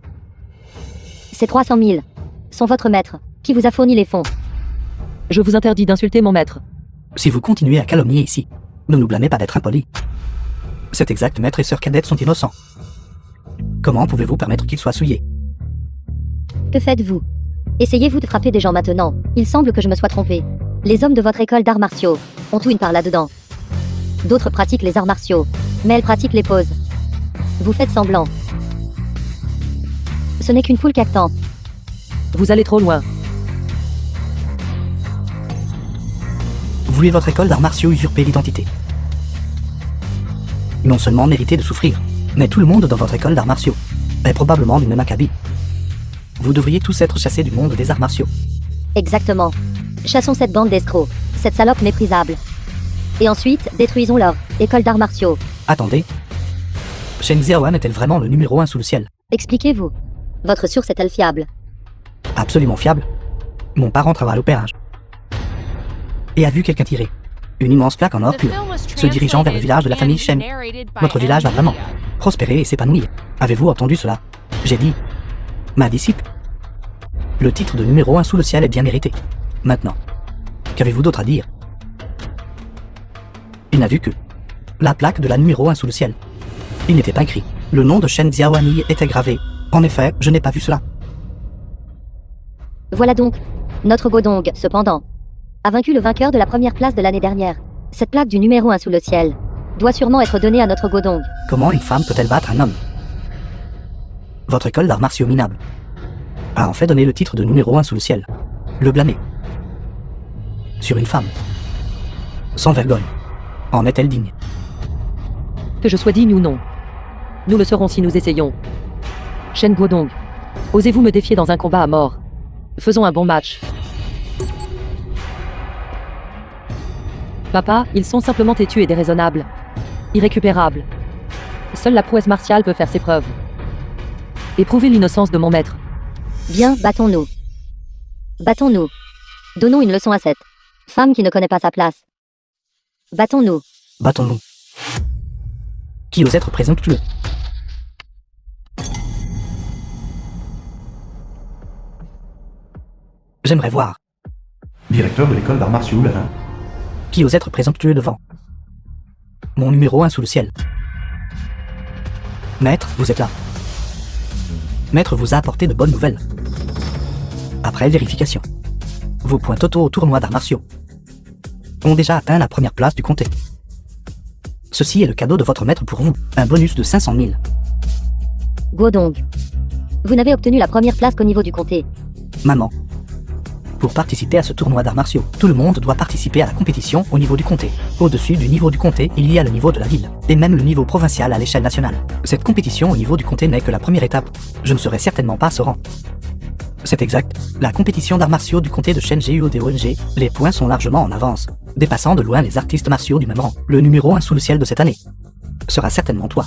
Ces 300 000 sont votre maître, qui vous a fourni les fonds. Je vous interdis d'insulter mon maître. Si vous continuez à calomnier ici, ne nous blâmez pas d'être impolis. Cet exact maître et sœur cadette sont innocents. Comment pouvez-vous permettre qu'ils soient souillés? Que faites-vous? Essayez-vous de frapper des gens maintenant? Il semble que je me sois trompé. Les hommes de votre école d'arts martiaux ont tout une part là-dedans. D'autres pratiquent les arts martiaux, mais elles pratiquent les poses. Vous faites semblant. Ce n'est qu'une poule cactante. Vous allez trop loin. Vous voulez votre école d'arts martiaux usurper l'identité. Non seulement mériter de souffrir, mais tout le monde dans votre école d'arts martiaux est probablement du même acabit. Vous devriez tous être chassés du monde des arts martiaux. Exactement. Chassons cette bande d'escrocs, cette salope méprisable. Et ensuite, détruisons leur école d'arts martiaux. Attendez. Shen Xiaoan est-elle vraiment le numéro 1 sous le ciel? Expliquez-vous. Votre source est-elle fiable? Absolument fiable. Mon parent travaille au pérage. Et a vu quelqu'un tirer une immense plaque en or pur, se dirigeant vers le village de la famille Shen. Notre village va vraiment prospérer et s'épanouir. Avez-vous entendu cela? J'ai dit: ma disciple. Le titre de numéro 1 sous le ciel est bien mérité. Maintenant, qu'avez-vous d'autre à dire? Il n'a vu que la plaque de la numéro 1 sous le ciel. Il n'était pas écrit. Le nom de Shen Xiaoan y était gravé. En effet, je n'ai pas vu cela. Voilà donc. Notre Godong, cependant, a vaincu le vainqueur de la première place de l'année dernière. Cette plaque du numéro 1 sous le ciel doit sûrement être donnée à notre Godong. Comment une femme peut-elle battre un homme? Votre école d'arts martiaux minable a en fait donné le titre de numéro 1 sous le ciel. Le blâmer sur une femme. Sans vergogne. En est-elle digne? Que je sois digne ou non. Nous le serons si nous essayons. Shen Guodong, osez-vous me défier dans un combat à mort? Faisons un bon match. Papa, ils sont simplement têtus et déraisonnables. Irrécupérables. Seule la prouesse martiale peut faire ses preuves. Éprouvez l'innocence de mon maître. Bien, battons-nous. Battons-nous. Donnons une leçon à cette femme qui ne connaît pas sa place. Battons-nous. Battons-nous. Qui ose être présomptueux? J'aimerais voir Directeur de l'école d'arts martiaux Lalin. qui ose être présomptueux devant. Mon numéro 1 sous le ciel. Maître, vous êtes là. Maître vous a apporté de bonnes nouvelles. Après vérification, vos points totaux au tournoi d'arts martiaux ont déjà atteint la première place du comté. Ceci est le cadeau de votre maître pour vous, un bonus de 500 000. Guodong. Vous n'avez obtenu la première place qu'au niveau du comté. Maman. Pour participer à ce tournoi d'arts martiaux, tout le monde doit participer à la compétition au niveau du comté. Au-dessus du niveau du comté, il y a le niveau de la ville, et même le niveau provincial à l'échelle nationale. Cette compétition au niveau du comté n'est que la première étape. Je ne serai certainement pas à ce rang. C'est exact. La compétition d'arts martiaux du comté de Shenji-UODONG, les points sont largement en avance, dépassant de loin les artistes martiaux du même rang. Le numéro 1 sous le ciel de cette année sera certainement toi.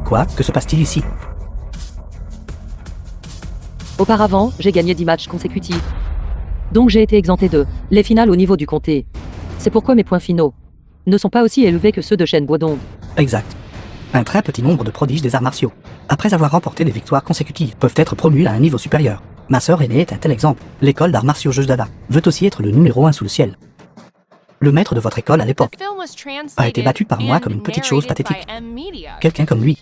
Quoi? Que se passe-t-il ici? Auparavant, j'ai gagné 10 matchs consécutifs. Donc j'ai été exempté de les finales au niveau du comté. C'est pourquoi mes points finaux ne sont pas aussi élevés que ceux de Shen Guodong. Exact. Un très petit nombre de prodiges des arts martiaux, après avoir remporté des victoires consécutives, peuvent être promus à un niveau supérieur. Ma sœur aînée est un tel exemple. L'école d'arts martiaux Jeujudada veut aussi être le numéro 1 sous le ciel. Le maître de votre école à The l'époque film was a été translated battu par moi and comme une petite chose narrated by pathétique. M-Media. Quelqu'un comme lui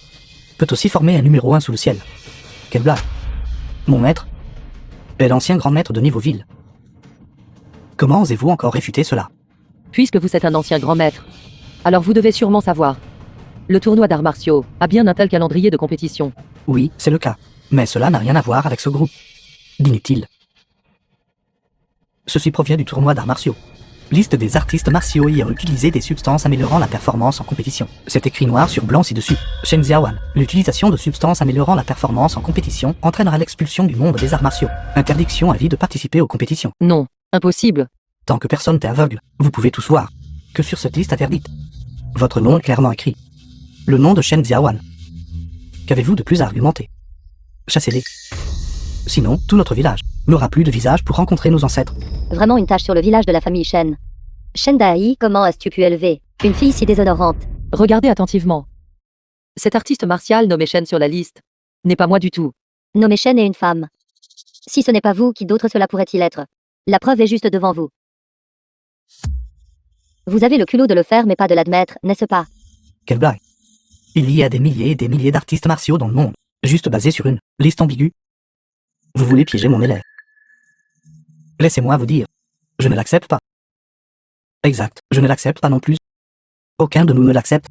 peut aussi former un numéro 1 sous le ciel. Quelle blague. Mon maître est l'ancien grand maître de Niveauville. Comment osez-vous encore réfuter cela? Puisque vous êtes un ancien grand maître, alors vous devez sûrement savoir. Le tournoi d'arts martiaux a bien un tel calendrier de compétition. Oui, c'est le cas. Mais cela n'a rien à voir avec ce groupe d'inutiles. Ceci provient du tournoi d'arts martiaux. Liste des artistes martiaux ayant utilisé des substances améliorant la performance en compétition. C'est écrit noir sur blanc ci-dessus. Shen Xiaowan. L'utilisation de substances améliorant la performance en compétition entraînera l'expulsion du monde des arts martiaux. Interdiction à vie de participer aux compétitions. Non, impossible. Tant que personne n'est aveugle, vous pouvez tous voir que sur cette liste interdite, votre nom est clairement écrit. Le nom de Shen Xiaowan. Qu'avez-vous de plus à argumenter? Chassez-les. Sinon, tout notre village n'aura plus de visage pour rencontrer nos ancêtres. Vraiment une tâche sur le village de la famille Shen. Shen Dai, comment as-tu pu élever une fille si déshonorante? Regardez attentivement. Cet artiste martial nommé Shen sur la liste n'est pas moi du tout. Nommé Shen est une femme. Si ce n'est pas vous, qui d'autre cela pourrait-il être? La preuve est juste devant vous. Vous avez le culot de le faire mais pas de l'admettre, n'est-ce pas? Quelle blague. Il y a des milliers et des milliers d'artistes martiaux dans le monde, juste basés sur une liste ambiguë. Vous voulez piéger mon élève. Laissez-moi vous dire, je ne l'accepte pas. Exact, je ne l'accepte pas non plus. Aucun de nous ne l'accepte.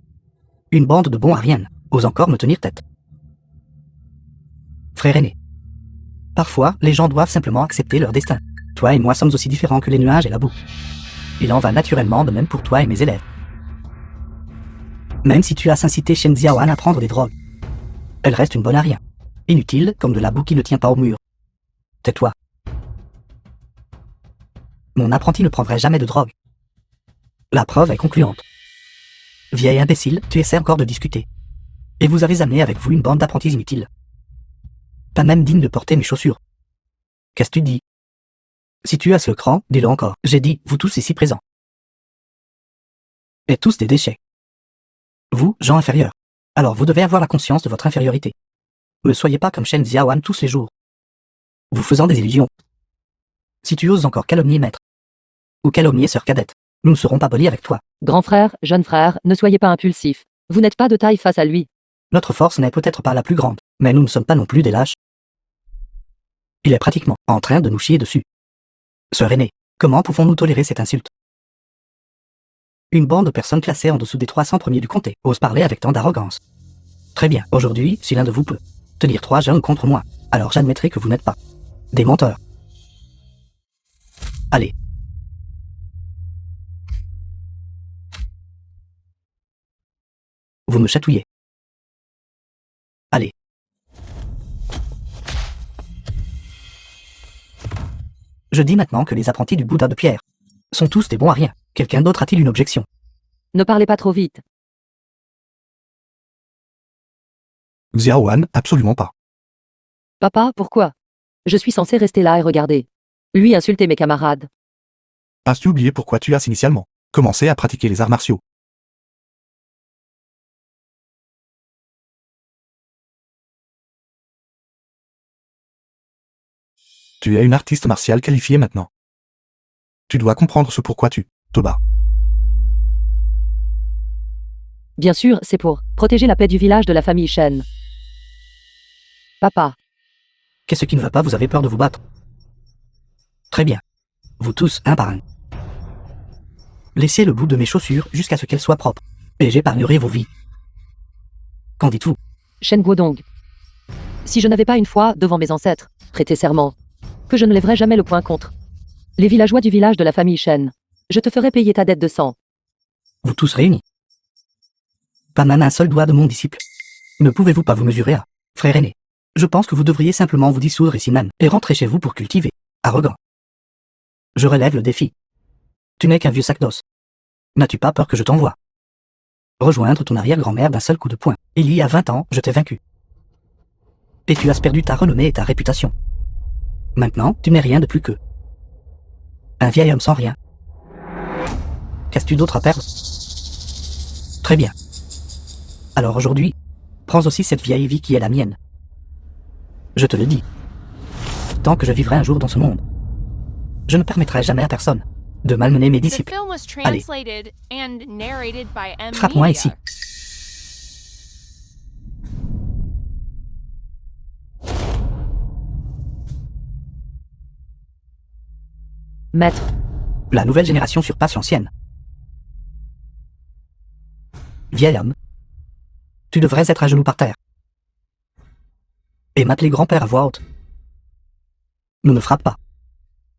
Une bande de bons ariens ose encore me tenir tête. Frère aîné. Parfois, les gens doivent simplement accepter leur destin. Toi et moi sommes aussi différents que les nuages et la boue. Il en va naturellement de même pour toi et mes élèves. Même si tu as incité Shen Xiaowan à prendre des drogues, elle reste une bonne arien. Inutile comme de la boue qui ne tient pas au mur. Tais-toi. Mon apprenti ne prendrait jamais de drogue. La preuve est concluante. Vieil imbécile, tu essaies encore de discuter. Et vous avez amené avec vous une bande d'apprentis inutiles. Pas même digne de porter mes chaussures. Qu'est-ce que tu dis? Si tu as le cran, dis-le encore. J'ai dit, vous tous ici présents. Et tous des déchets. Vous, gens inférieurs. Alors vous devez avoir la conscience de votre infériorité. Ne soyez pas comme Shen Xiaowan tous les jours. Vous faisant des illusions. Si tu oses encore calomnier maître, ou calomnier sœur cadette, nous ne serons pas polis avec toi. Grand frère, jeune frère, ne soyez pas impulsif. Vous n'êtes pas de taille face à lui. Notre force n'est peut-être pas la plus grande, mais nous ne sommes pas non plus des lâches. Il est pratiquement en train de nous chier dessus. Sœur aînée, comment pouvons-nous tolérer cette insulte? Une bande de personnes classées en dessous des 300 premiers du comté ose parler avec tant d'arrogance. Très bien, aujourd'hui, si l'un de vous peut tenir 3 jeunes contre moi, alors j'admettrai que vous n'êtes pas des menteurs. Allez. Vous me chatouillez. Allez. Je dis maintenant que les apprentis du Bouddha de pierre sont tous des bons à rien. Quelqu'un d'autre a-t-il une objection? Ne parlez pas trop vite. Xiaowan, absolument pas. Papa, pourquoi? Je suis censé rester là et regarder. Lui insulter mes camarades. As-tu oublié pourquoi tu as initialement commencé à pratiquer les arts martiaux? Tu es une artiste martiale qualifiée maintenant. Tu dois comprendre ce pourquoi tu te bats. Bien sûr, c'est pour protéger la paix du village de la famille Shen. Papa, Qu'est-ce qui ne va pas? Vous avez peur de vous battre? Très bien. Vous tous, un par un. Laissez le bout de mes chaussures jusqu'à ce qu'elles soient propres. Et j'épargnerai vos vies. Qu'en dites-vous? Shen Guodong. Si je n'avais pas une fois, devant mes ancêtres, prêté serment, que je ne lèverais jamais le poing contre les villageois du village de la famille Shen, je te ferai payer ta dette de sang. Vous tous réunis. Pas même un seul doigt de mon disciple. Ne pouvez-vous pas vous mesurer à frère aîné? Je pense que vous devriez simplement vous dissoudre ici même et rentrer chez vous pour cultiver. Arrogant. Je relève le défi. Tu n'es qu'un vieux sac d'os. N'as-tu pas peur que je t'envoie rejoindre ton arrière-grand-mère d'un seul coup de poing? Il y a 20 ans, je t'ai vaincu. Et tu as perdu ta renommée et ta réputation. Maintenant, tu n'es rien de plus que un vieil homme sans rien. Qu'as-tu d'autre à perdre? Très bien. Alors aujourd'hui, prends aussi cette vieille vie qui est la mienne. Je te le dis. Tant que je vivrai un jour dans ce monde, je ne permettrai jamais à personne de malmener mes The disciples. film was Allez. translated and narrated by M. Frappe-moi Media. ici. Maître, La nouvelle génération surpasse l'ancienne. Vieil homme, tu devrais être à genoux par terre. Et m'appeler grand-père à voix haute. Ne me frappe pas.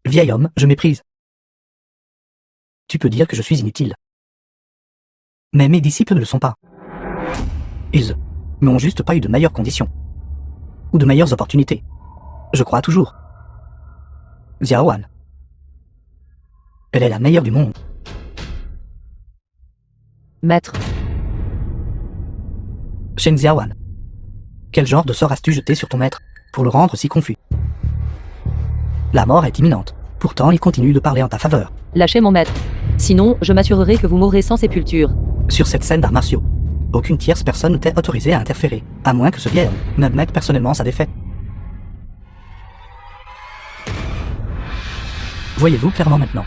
Vieil homme, je méprise. Tu peux dire que je suis inutile. Mais mes disciples ne le sont pas. Ils n'ont juste pas eu de meilleures conditions. Ou de meilleures opportunités. Je crois toujours. Xiaoan. Elle est la meilleure du monde. maître, Shen Xiaoan. Quel genre de sort as-tu jeté sur ton maître pour le rendre si confus? La mort est imminente. Pourtant, il continue de parler en ta faveur. lâchez mon maître. Sinon, je m'assurerai que vous mourrez sans sépulture. Sur cette scène d'arts martiaux, aucune tierce personne ne t'est autorisée à interférer, à moins que ce vieil homme n'admette personnellement sa défaite. Voyez-vous clairement maintenant.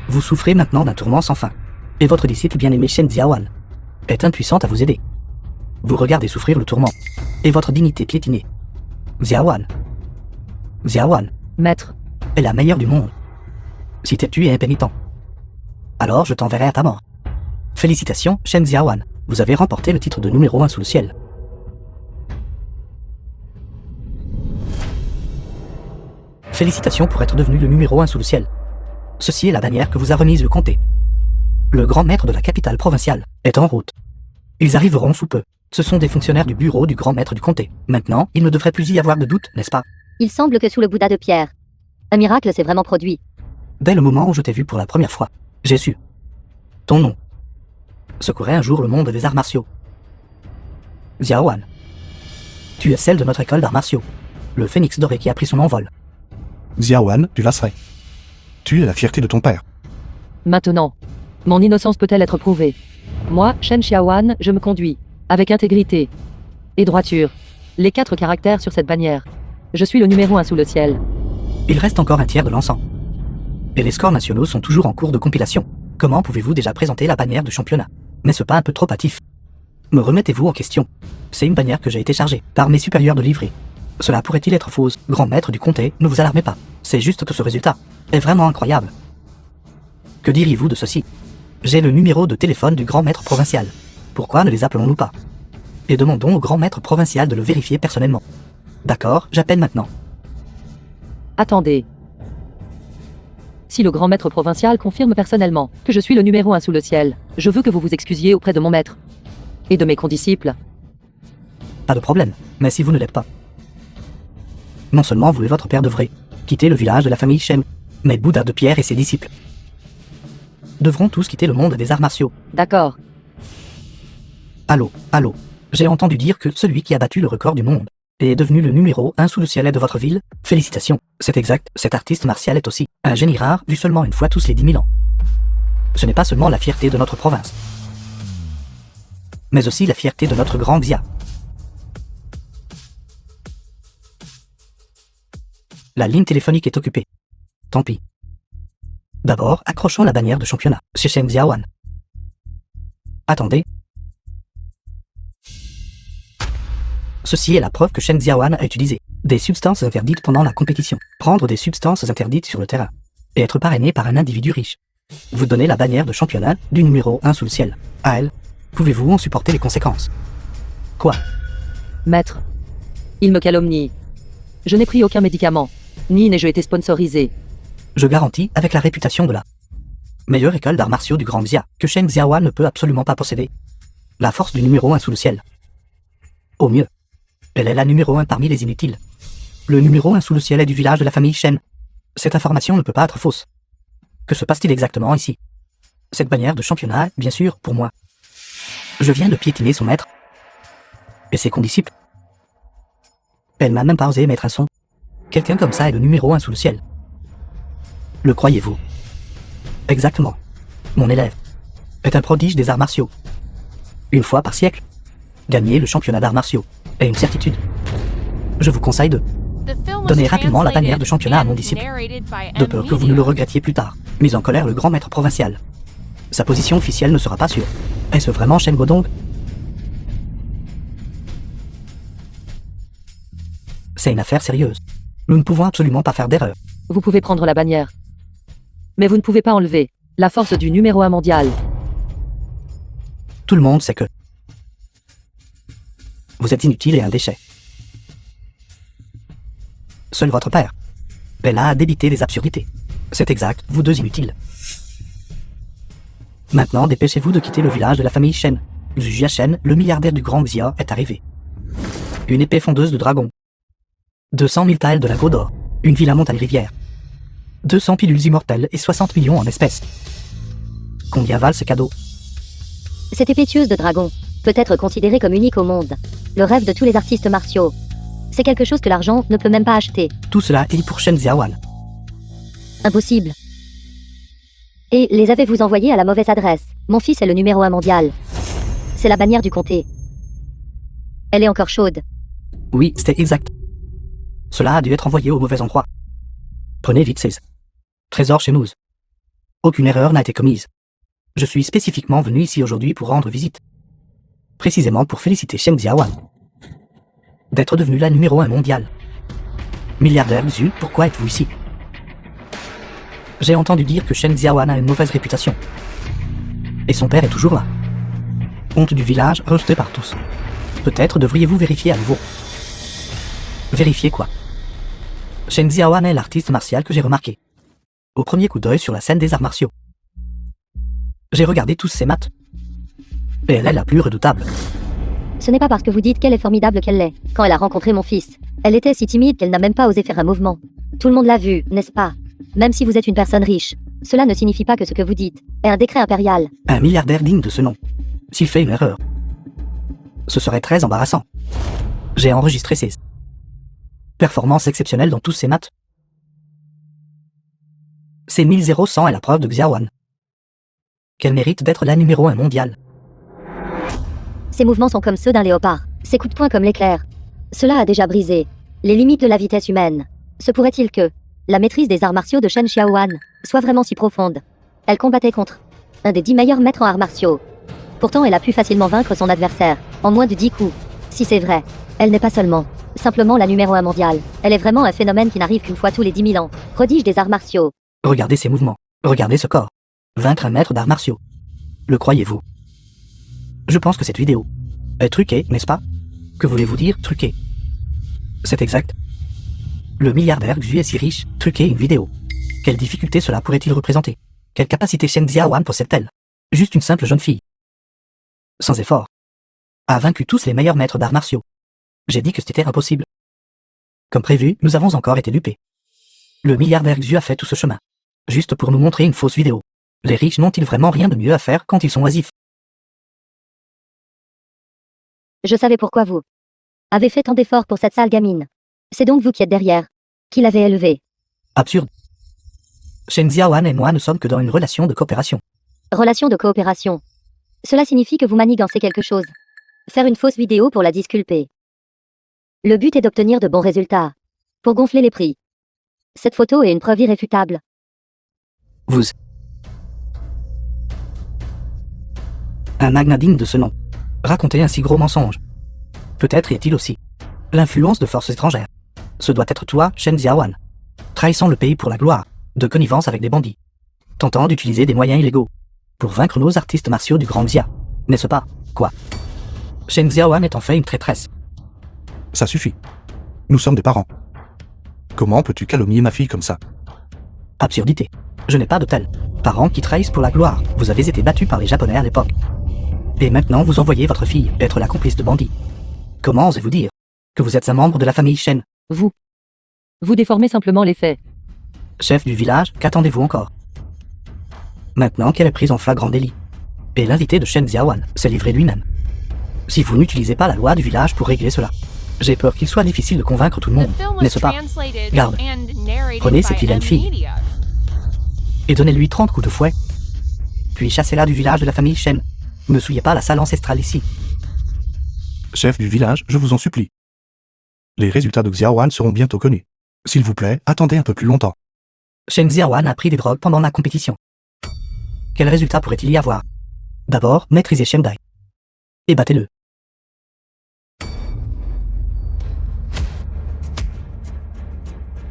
Vous souffrez maintenant d'un tourment sans fin. Et votre disciple bien-aimé Shen Xiaoan est impuissante à vous aider. Vous regardez souffrir le tourment. Et votre dignité piétinée. Xiaoan. Xiaoan Maître, est la meilleure du monde. Si têtu et impénitent. Alors je t'enverrai à ta mort. Félicitations, Shen Xiaoan. Vous avez remporté le titre de numéro 1 sous le ciel. Félicitations pour être devenu le numéro 1 sous le ciel. Ceci est la bannière que vous a remise le comté. Le grand maître de la capitale provinciale est en route. Ils arriveront sous peu. Ce sont des fonctionnaires du bureau du grand maître du comté. Maintenant, il ne devrait plus y avoir de doute, n'est-ce pas? Il semble que sous le Bouddha de pierre, un miracle s'est vraiment produit. Dès le moment où je t'ai vu pour la première fois, j'ai su. Ton nom secourait un jour le monde des arts martiaux. Xiaoan. Tu es celle de notre école d'arts martiaux. Le phénix doré qui a pris son envol. Xiaoan, tu lasserais. Tu es la fierté de ton père. maintenant, mon innocence peut-elle être prouvée? Moi, Shen Xiaoan, je me conduis avec intégrité et droiture. Les 4 caractères sur cette bannière. Je suis le numéro 1 sous le ciel. Il reste encore un tiers de l'encens. Et les scores nationaux sont toujours en cours de compilation. Comment pouvez-vous déjà présenter la bannière de championnat? N'est-ce pas un peu trop hâtif? Me remettez-vous en question? C'est une bannière que j'ai été chargée par mes supérieurs de livrer. Cela pourrait-il être faux? Grand maître du comté, ne vous alarmez pas. C'est juste que ce résultat est vraiment incroyable. Que diriez-vous de ceci? J'ai le numéro de téléphone du grand maître provincial. Pourquoi ne les appelons-nous pas? Et demandons au grand maître provincial de le vérifier personnellement. D'accord, j'appelle maintenant. Attendez. Si le grand maître provincial confirme personnellement que je suis le numéro 1 sous le ciel, je veux que vous vous excusiez auprès de mon maître et de mes condisciples. Pas de problème, mais si vous ne l'êtes pas. Non seulement vous et votre père devrez quitter le village de la famille Shem, mais Bouddha de pierre et ses disciples devront tous quitter le monde des arts martiaux. D'accord. Allô, allô. J'ai entendu dire que celui qui a battu le record du monde et est devenu le numéro 1 sous le ciel de votre ville. Félicitations. C'est exact, cet artiste martial est aussi un génie rare vu seulement une fois tous les 10 000 ans. Ce n'est pas seulement la fierté de notre province, mais aussi la fierté de notre grand Xia. La ligne téléphonique est occupée. Tant pis. D'abord, accrochons la bannière de championnat chez Shen Xiaowan. Attendez. Ceci est la preuve que Shen Xiaowan a utilisé des substances interdites pendant la compétition. Prendre des substances interdites sur le terrain et être parrainé par un individu riche. Vous donnez la bannière de championnat du numéro 1 sous le ciel. À elle, pouvez-vous en supporter les conséquences? Quoi? Maître. Il me calomnie. Je n'ai pris aucun médicament. Ni n'ai-je été sponsorisé. Je garantis, avec la réputation de la meilleure école d'arts martiaux du Grand Xia, que Shen Xiaowan ne peut absolument pas posséder la force du numéro 1 sous le ciel. Au mieux, elle est la numéro 1 parmi les inutiles. Le numéro 1 sous le ciel est du village de la famille Shen. Cette information ne peut pas être fausse. Que se passe-t-il exactement ici? Cette bannière de championnat, bien sûr, pour moi. Je viens de piétiner son maître et ses condisciples. Elle m'a même pas osé mettre un son. Quelqu'un comme ça est le numéro 1 sous le ciel. Le croyez-vous? Exactement. Mon élève est un prodige des arts martiaux. Une fois par siècle, gagner le championnat d'arts martiaux est une certitude. Je vous conseille de Donnez rapidement la bannière de championnat à mon disciple, de peur que vous ne le regrettiez plus tard. Mis en colère le grand maître provincial. Sa position officielle ne sera pas sûre. Est-ce vraiment Shen Godong? C'est une affaire sérieuse. Nous ne pouvons absolument pas faire d'erreur. Vous pouvez prendre la bannière. Mais vous ne pouvez pas enlever la force du numéro 1 mondial. Tout le monde sait que vous êtes inutile et un déchet. Seul votre père est là à débiter des absurdités. C'est exact, vous deux inutiles. Maintenant, dépêchez-vous de quitter le village de la famille Shen. Xu Jiashen, le milliardaire du Grand Xia, est arrivé. Une épée fondeuse de dragon. 200 000 taels de lingots d'or. Une villa montagne-rivière. 200 pilules immortelles et 60 millions en espèces. Combien valent ces cadeaux? Cette épée tueuse de dragon peut être considérée comme unique au monde. Le rêve de tous les artistes martiaux. C'est quelque chose que l'argent ne peut même pas acheter. Tout cela est pour Shen Xiaowan. Impossible. Et les avez-vous envoyés à la mauvaise adresse? Mon fils est le numéro 1 mondial. C'est la bannière du comté. Elle est encore chaude. Oui, c'était exact. Cela a dû être envoyé au mauvais endroit. Prenez vite ces trésors chez nous. Aucune erreur n'a été commise. Je suis spécifiquement venu ici aujourd'hui pour rendre visite. Précisément pour féliciter Shen Xiaowan d'être devenu la numéro 1 mondiale. Milliardaire Xu, pourquoi êtes-vous ici? J'ai entendu dire que Shen Xiaowan a une mauvaise réputation. Et son père est toujours là. Honte du village, rejeté par tous. Peut-être devriez-vous vérifier à nouveau. Vérifier quoi? Shen Xiaowan est l'artiste martial que j'ai remarqué au premier coup d'œil sur la scène des arts martiaux. J'ai regardé tous ses maths. Et elle est la plus redoutable. Ce n'est pas parce que vous dites qu'elle est formidable qu'elle l'est. Quand elle a rencontré mon fils, elle était si timide qu'elle n'a même pas osé faire un mouvement. Tout le monde l'a vu, n'est-ce pas? Même si vous êtes une personne riche, cela ne signifie pas que ce que vous dites est un décret impérial. Un milliardaire digne de ce nom. S'il fait une erreur, ce serait très embarrassant. J'ai enregistré ses performances exceptionnelles dans tous ses maths. C'est 1000-100 est la preuve de Xiaowan qu'elle mérite d'être la numéro 1 mondiale. Ses mouvements sont comme ceux d'un léopard, ses coups de poing comme l'éclair. Cela a déjà brisé les limites de la vitesse humaine. Se pourrait-il que la maîtrise des arts martiaux de Shen Xiaowan soit vraiment si profonde? Elle combattait contre un des 10 meilleurs maîtres en arts martiaux. Pourtant, elle a pu facilement vaincre son adversaire en moins de 10 coups. Si c'est vrai, elle n'est pas simplement la numéro 1 mondiale. Elle est vraiment un phénomène qui n'arrive qu'une fois tous les 10 000 ans. Prodige des arts martiaux. Regardez ses mouvements. Regardez ce corps. Vaincre un maître d'arts martiaux. Le croyez-vous? Je pense que cette vidéo est truquée, n'est-ce pas? Que voulez-vous dire, truquée? C'est exact. Le milliardaire Xu est si riche, truquer une vidéo. Quelle difficulté cela pourrait-il représenter? Quelle capacité Shen Xiaowan possède-t-elle? Juste une simple jeune fille. Sans effort. A vaincu tous les meilleurs maîtres d'arts martiaux. J'ai dit que c'était impossible. Comme prévu, nous avons encore été dupés. Le milliardaire Xu a fait tout ce chemin. Juste pour nous montrer une fausse vidéo. Les riches n'ont-ils vraiment rien de mieux à faire quand ils sont oisifs? Je savais pourquoi vous avez fait tant d'efforts pour cette sale gamine. C'est donc vous qui êtes derrière, qui l'avez élevée. Absurde. Shen Xiaowan et moi ne sommes que dans une relation de coopération. Relation de coopération. Cela signifie que vous manigancez quelque chose. Faire une fausse vidéo pour la disculper. Le but est d'obtenir de bons résultats. Pour gonfler les prix. Cette photo est une preuve irréfutable. Vous. Un magnat digne de ce nom. Raconter un si gros mensonge. Peut-être y a-t-il aussi l'influence de forces étrangères. Ce doit être toi, Shen Xiaowan. Trahissant le pays pour la gloire, de connivence avec des bandits. Tentant d'utiliser des moyens illégaux pour vaincre nos artistes martiaux du Grand Xia. N'est-ce pas? Quoi? Shen Xiaowan est en fait une traîtresse. Ça suffit. Nous sommes des parents. Comment peux-tu calomnier ma fille comme ça? Absurdité. Je n'ai pas de tel. Parents qui trahissent pour la gloire. Vous avez été battus par les Japonais à l'époque. Et maintenant vous envoyez votre fille être la complice de bandits. Comment osez-vous dire que vous êtes un membre de la famille Shen? Vous déformez simplement les faits. Chef du village, qu'attendez-vous encore? Maintenant qu'elle est prise en flagrant délit. Et l'invité de Shen Xiaowan s'est livré lui-même. Si vous n'utilisez pas la loi du village pour régler cela, j'ai peur qu'il soit difficile de convaincre tout le The monde, film was n'est-ce pas? translated Garde. and narrated Prenez by cette vilaine M fille. Media. Et donnez-lui 30 coups de fouet. Puis chassez-la du village de la famille Shen. Ne souillez pas la salle ancestrale ici. Chef du village, je vous en supplie. Les résultats de Xiaowan seront bientôt connus. S'il vous plaît, attendez un peu plus longtemps. Shen Xiaowan a pris des drogues pendant la compétition. Quel résultat pourrait-il y avoir? D'abord, maîtrisez Shendai. Et battez-le.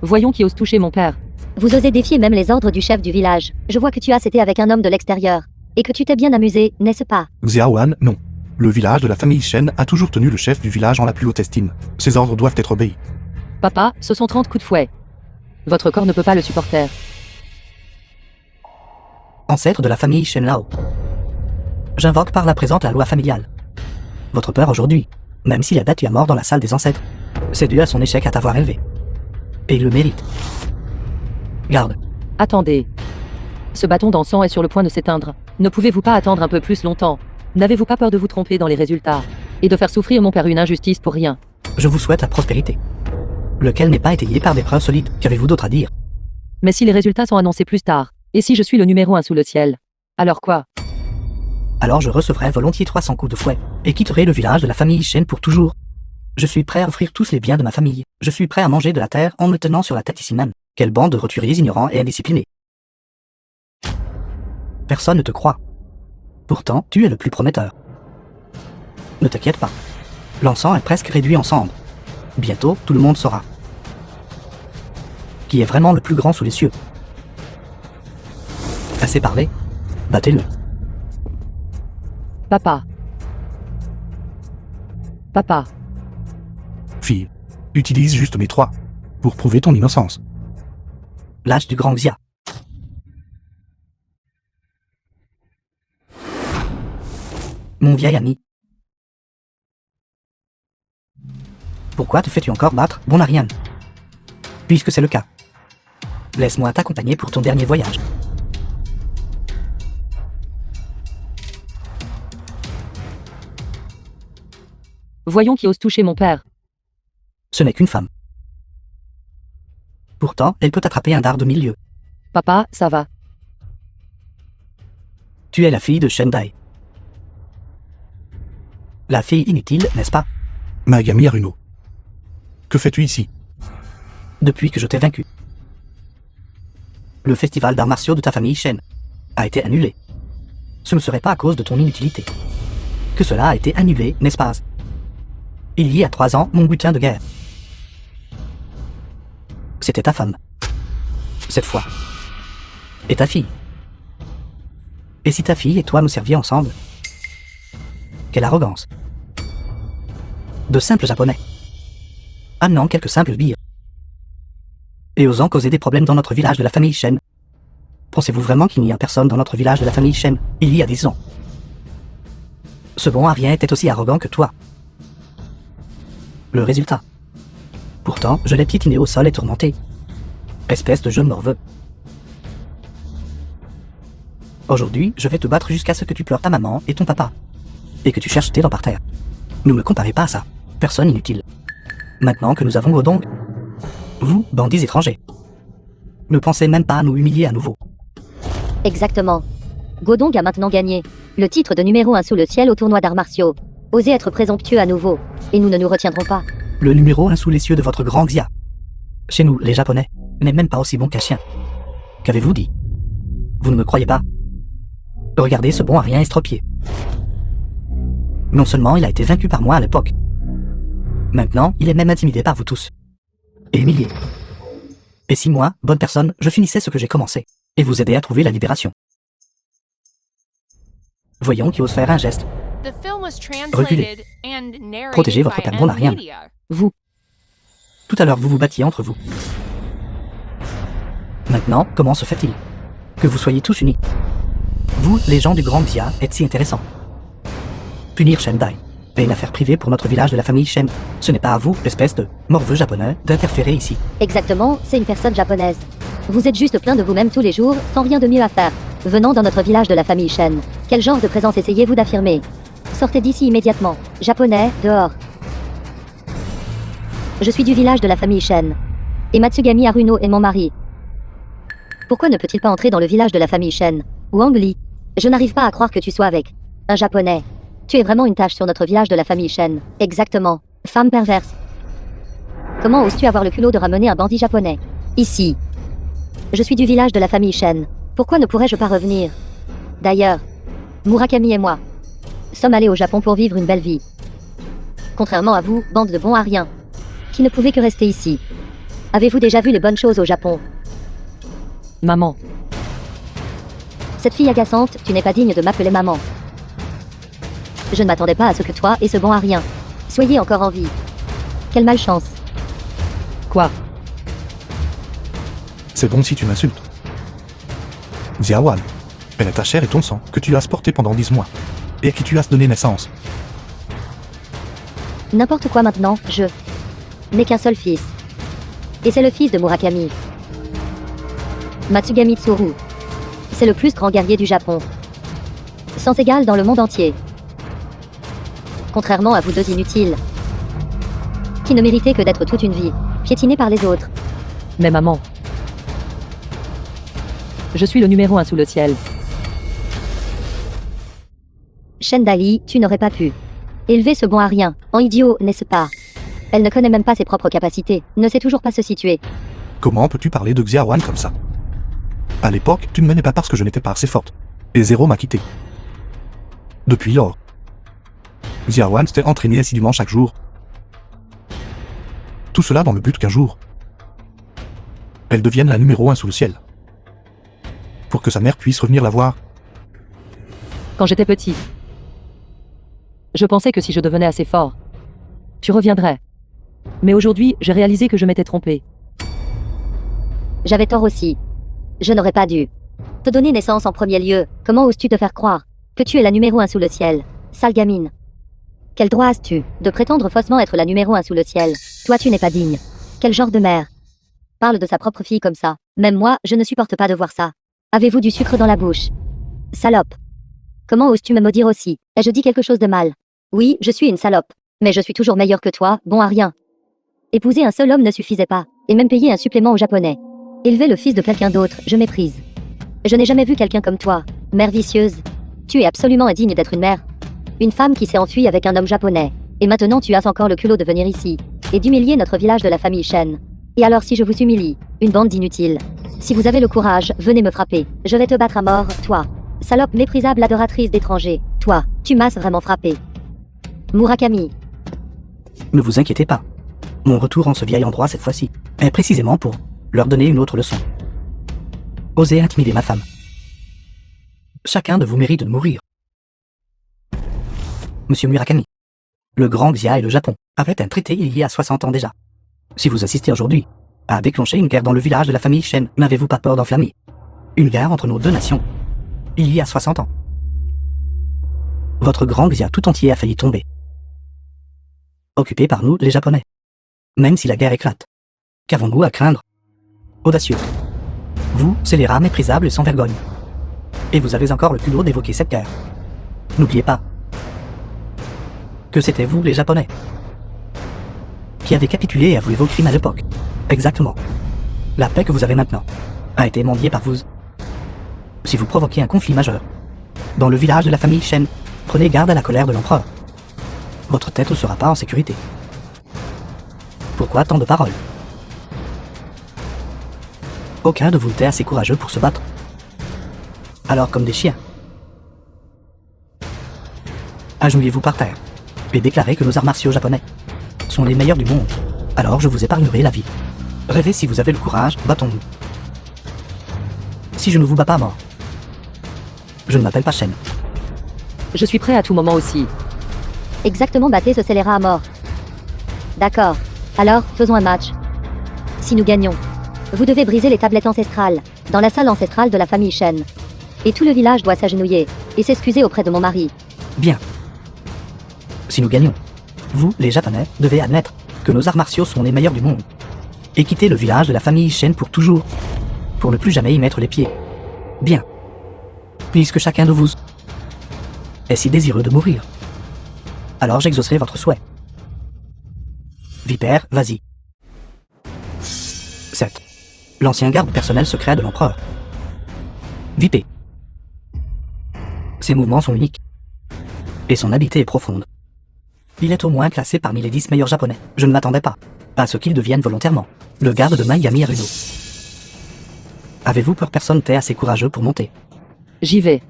Voyons qui ose toucher mon père. Vous osez défier même les ordres du chef du village. Je vois que tu as été avec un homme de l'extérieur. Et que tu t'es bien amusé, n'est-ce pas? Xiaowan, non. Le village de la famille Shen a toujours tenu le chef du village en la plus haute estime. Ses ordres doivent être obéis. Papa, ce sont 30 coups de fouet. Votre corps ne peut pas le supporter. Ancêtre de la famille Shen Lao. J'invoque par la présente la loi familiale. Votre père aujourd'hui, même s'il a battu à mort dans la salle des ancêtres, c'est dû à son échec à t'avoir élevé. Et il le mérite. Garde. Attendez. Ce bâton d'encens est sur le point de s'éteindre. Ne pouvez-vous pas attendre un peu plus longtemps? N'avez-vous pas peur de vous tromper dans les résultats? Et de faire souffrir mon père une injustice pour rien? Je vous souhaite la prospérité. Lequel n'est pas étayé par des preuves solides. Qu'avez-vous d'autre à dire? Mais si les résultats sont annoncés plus tard, et si je suis le numéro 1 sous le ciel, alors quoi? Alors je recevrai volontiers 300 coups de fouet, et quitterai le village de la famille Shen pour toujours. Je suis prêt à offrir tous les biens de ma famille. Je suis prêt à manger de la terre en me tenant sur la tête ici même. Quelle bande de roturiers ignorants et indisciplinés. Personne ne te croit. Pourtant, tu es le plus prometteur. Ne t'inquiète pas. L'encens est presque réduit en cendres. Bientôt, tout le monde saura. Qui est vraiment le plus grand sous les cieux. Assez parlé. Battez-le. Papa. Papa. Fille, utilise juste mes 3 pour prouver ton innocence. L'âge du grand Xia. Mon vieil ami. Pourquoi te fais-tu encore battre, bon Ariane? Puisque c'est le cas. Laisse-moi t'accompagner pour ton dernier voyage. Voyons qui ose toucher mon père. Ce n'est qu'une femme. Pourtant, elle peut attraper un dard de milieu. Papa, ça va. Tu es la fille de Shendai. La fille inutile, n'est-ce pas? Magami Haruno. Que fais-tu ici? Depuis que je t'ai vaincu. Le festival d'arts martiaux de ta famille Shen a été annulé. Ce ne serait pas à cause de ton inutilité que cela a été annulé, n'est-ce pas? Il y a 3 ans, mon butin de guerre. C'était ta femme. Cette fois. Et ta fille. Et si ta fille et toi nous serviez ensemble? Quelle arrogance. De simples japonais. Amenant quelques simples sbires. Et osant causer des problèmes dans notre village de la famille Shen. Pensez-vous vraiment qu'il n'y a personne dans notre village de la famille Shen il y a 10 ans? Ce bon Arien était aussi arrogant que toi. Le résultat. Pourtant, je l'ai piétiné au sol et tourmenté. Espèce de jeune morveux. Aujourd'hui, je vais te battre jusqu'à ce que tu pleures ta maman et ton papa. Et que tu cherches tes dents par terre. Ne me comparez pas à ça. Personne inutile. Maintenant que nous avons Godong, vous, bandits étrangers, ne pensez même pas à nous humilier à nouveau. Exactement. Godong a maintenant gagné le titre de numéro 1 sous le ciel au tournoi d'arts martiaux. Osez être présomptueux à nouveau, et nous ne nous retiendrons pas. Le numéro 1 sous les cieux de votre grand Xia. Chez nous, les Japonais, n'est même pas aussi bon qu'un chien. Qu'avez-vous dit? Vous ne me croyez pas? Regardez ce bon à rien estropié. Non seulement il a été vaincu par moi à l'époque, maintenant il est même intimidé par vous tous. Et humilié. Et si moi, bonne personne, je finissais ce que j'ai commencé, et vous aider à trouver la libération. Voyons qui ose faire un geste. The film was Reculez. translated and narrated Protégez votre by père bon à rien. Media. Vous. Tout à l'heure vous vous battiez entre vous. Maintenant, comment se fait-il que vous soyez tous unis? Vous, les gens du Grand Xia, êtes si intéressants. Punir Shen Dai est une affaire privée pour notre village de la famille Shen. Ce n'est pas à vous, espèce de morveux japonais, d'interférer ici. Exactement, c'est une personne japonaise. Vous êtes juste plein de vous-même tous les jours, sans rien de mieux à faire. Venant dans notre village de la famille Shen, quel genre de présence essayez-vous d'affirmer? Sortez d'ici immédiatement. Japonais, dehors. Je suis du village de la famille Shen. Et Matsugami Haruno est mon mari. Pourquoi ne peut-il pas entrer dans le village de la famille Shen? Wang Li, je n'arrive pas à croire que tu sois avec un japonais. Tu es vraiment une tache sur notre village de la famille Shen. Exactement. Femme perverse. Comment oses-tu avoir le culot de ramener un bandit japonais ici? Je suis du village de la famille Shen. Pourquoi ne pourrais-je pas revenir? D'ailleurs, Murakami et moi sommes allés au Japon pour vivre une belle vie. Contrairement à vous, bande de bons à rien, qui ne pouvez que rester ici. Avez-vous déjà vu les bonnes choses au Japon? Maman. Cette fille agaçante, tu n'es pas digne de m'appeler maman. Je ne m'attendais pas à ce que toi et ce bon à rien soyez encore en vie. Quelle malchance. Quoi? C'est bon si tu m'insultes. Xiaowan, elle est ta chair et ton sang, que tu as porté pendant 10 mois, et à qui tu as donné naissance. N'importe quoi maintenant, je n'ai qu'un seul fils. Et c'est le fils de Murakami. Matsugami Tsuru. C'est le plus grand guerrier du Japon. Sans égal dans le monde entier. Contrairement à vous deux inutiles, qui ne méritez que d'être toute une vie, piétinés par les autres. Mais maman. Je suis le numéro 1 sous le ciel. Shendai, tu n'aurais pas pu élever ce bon à rien, en idiot, n'est-ce pas? Elle ne connaît même pas ses propres capacités, ne sait toujours pas se situer. Comment peux-tu parler de Xiaowan comme ça? À l'époque, tu ne m'aimais pas parce que je n'étais pas assez forte. Et Zéro m'a quitté. Depuis lors, Xiaowan s'était entraîné assidûment chaque jour. Tout cela dans le but qu'un jour, elle devienne la numéro 1 sous le ciel. Pour que sa mère puisse revenir la voir. Quand j'étais petit, je pensais que si je devenais assez fort, tu reviendrais. Mais aujourd'hui, j'ai réalisé que je m'étais trompé. J'avais tort aussi. Je n'aurais pas dû te donner naissance en premier lieu. Comment oses-tu te faire croire que tu es la numéro 1 sous le ciel? Sale gamine. Quel droit as-tu de prétendre faussement être la numéro 1 sous le ciel? Toi, tu n'es pas digne. Quel genre de mère parle de sa propre fille comme ça? Même moi, je ne supporte pas de voir ça. Avez-vous du sucre dans la bouche? Salope. Comment oses-tu me maudire aussi? Ai-je dit quelque chose de mal? Oui, je suis une salope. Mais je suis toujours meilleure que toi, bon à rien. Épouser un seul homme ne suffisait pas, et même payer un supplément aux Japonais. Élever le fils de quelqu'un d'autre, je méprise. Je n'ai jamais vu quelqu'un comme toi, mère vicieuse. Tu es absolument indigne d'être une mère. Une femme qui s'est enfuie avec un homme japonais. Et maintenant tu as encore le culot de venir ici, et d'humilier notre village de la famille Shen. Et alors si je vous humilie, une bande d'inutiles. Si vous avez le courage, venez me frapper. Je vais te battre à mort, toi. Salope méprisable adoratrice d'étrangers. Toi, tu m'as vraiment frappé. Murakami. Ne vous inquiétez pas. Mon retour en ce vieil endroit cette fois-ci est précisément pour leur donner une autre leçon. Osez intimider ma femme. Chacun de vous mérite de mourir. Monsieur Murakami, le Grand Xia et le Japon avaient un traité il y a 60 ans déjà. Si vous assistez aujourd'hui à déclencher une guerre dans le village de la famille Shen, n'avez-vous pas peur d'enflammer une guerre entre nos deux nations il y a 60 ans? Votre Grand Xia tout entier a failli tomber. Occupé par nous, les Japonais. Même si la guerre éclate. Qu'avons-nous à craindre? Audacieux. Vous, scélérats méprisables et sans vergogne. Et vous avez encore le culot d'évoquer cette guerre. N'oubliez pas que c'était vous, les Japonais, qui avez capitulé et avoué vos crimes à l'époque. Exactement. La paix que vous avez maintenant a été mendiée par vous. Si vous provoquez un conflit majeur dans le village de la famille Shen, prenez garde à la colère de l'empereur. Votre tête ne sera pas en sécurité. Pourquoi tant de paroles? Aucun de vous n'était assez courageux pour se battre. Alors comme des chiens, agenouillez-vous par terre et déclarez que nos arts martiaux japonais sont les meilleurs du monde. Alors je vous épargnerai la vie. Rêvez si vous avez le courage, battons-nous. Si je ne vous bats pas à mort, je ne m'appelle pas Shen. Je suis prêt à tout moment aussi. Exactement, battez ce scélérat à mort. D'accord. Alors, faisons un match. Si nous gagnons, vous devez briser les tablettes ancestrales, dans la salle ancestrale de la famille Shen. Et tout le village doit s'agenouiller, et s'excuser auprès de mon mari. Bien. Si nous gagnons, vous, les Japonais, devez admettre que nos arts martiaux sont les meilleurs du monde. Et quitter le village de la famille Shen pour toujours, pour ne plus jamais y mettre les pieds. Bien. Puisque chacun de vous est si désireux de mourir, alors j'exaucerai votre souhait. Vipère, vas-y. 7. L'ancien garde personnel secret de l'empereur. Vipé. Ses mouvements sont uniques. Et son habileté est profonde. Il est au moins classé parmi les 10 meilleurs japonais. Je ne m'attendais pas à ce qu'il devienne volontairement le garde de Miami Haruno. Avez-vous peur? Personne n'était assez courageux pour monter. J'y vais.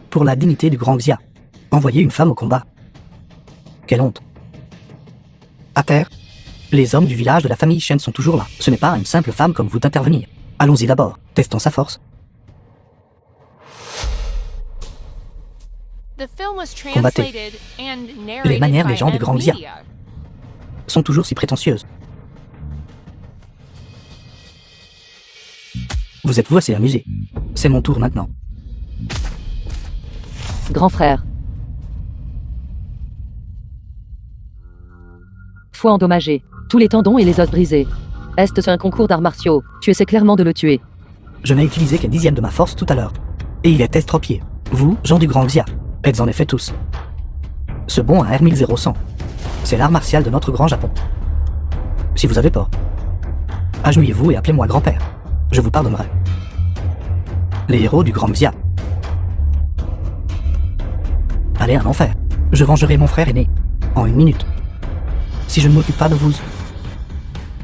Pour la dignité du grand Xia, envoyer une femme au combat. Quelle honte. À terre, les hommes du village de la famille Shen sont toujours là. Ce n'est pas à une simple femme comme vous d'intervenir. Allons-y d'abord, testons sa force. The film was Combattez. translated and Les narrated manières by des gens du M Grand Xia Media. sont toujours si prétentieuses. Vous êtes-vous assez amusé? C'est mon tour maintenant. Grand frère. Foi endommagée. Tous les tendons et les os brisés. Est-ce un concours d'arts martiaux? Tu essaies clairement de le tuer. Je n'ai utilisé qu'un dixième de ma force tout à l'heure. Et il est estropié. Vous, gens du Grand Xia, êtes en effet tous. Ce bon à R1100. C'est l'art martial de notre grand Japon. Si vous avez peur, agenouillez-vous et appelez-moi grand-père. Je vous pardonnerai. Les héros du Grand Xia. Allez en enfer. Je vengerai mon frère aîné. En 1 minute. Si je ne m'occupe pas de vous,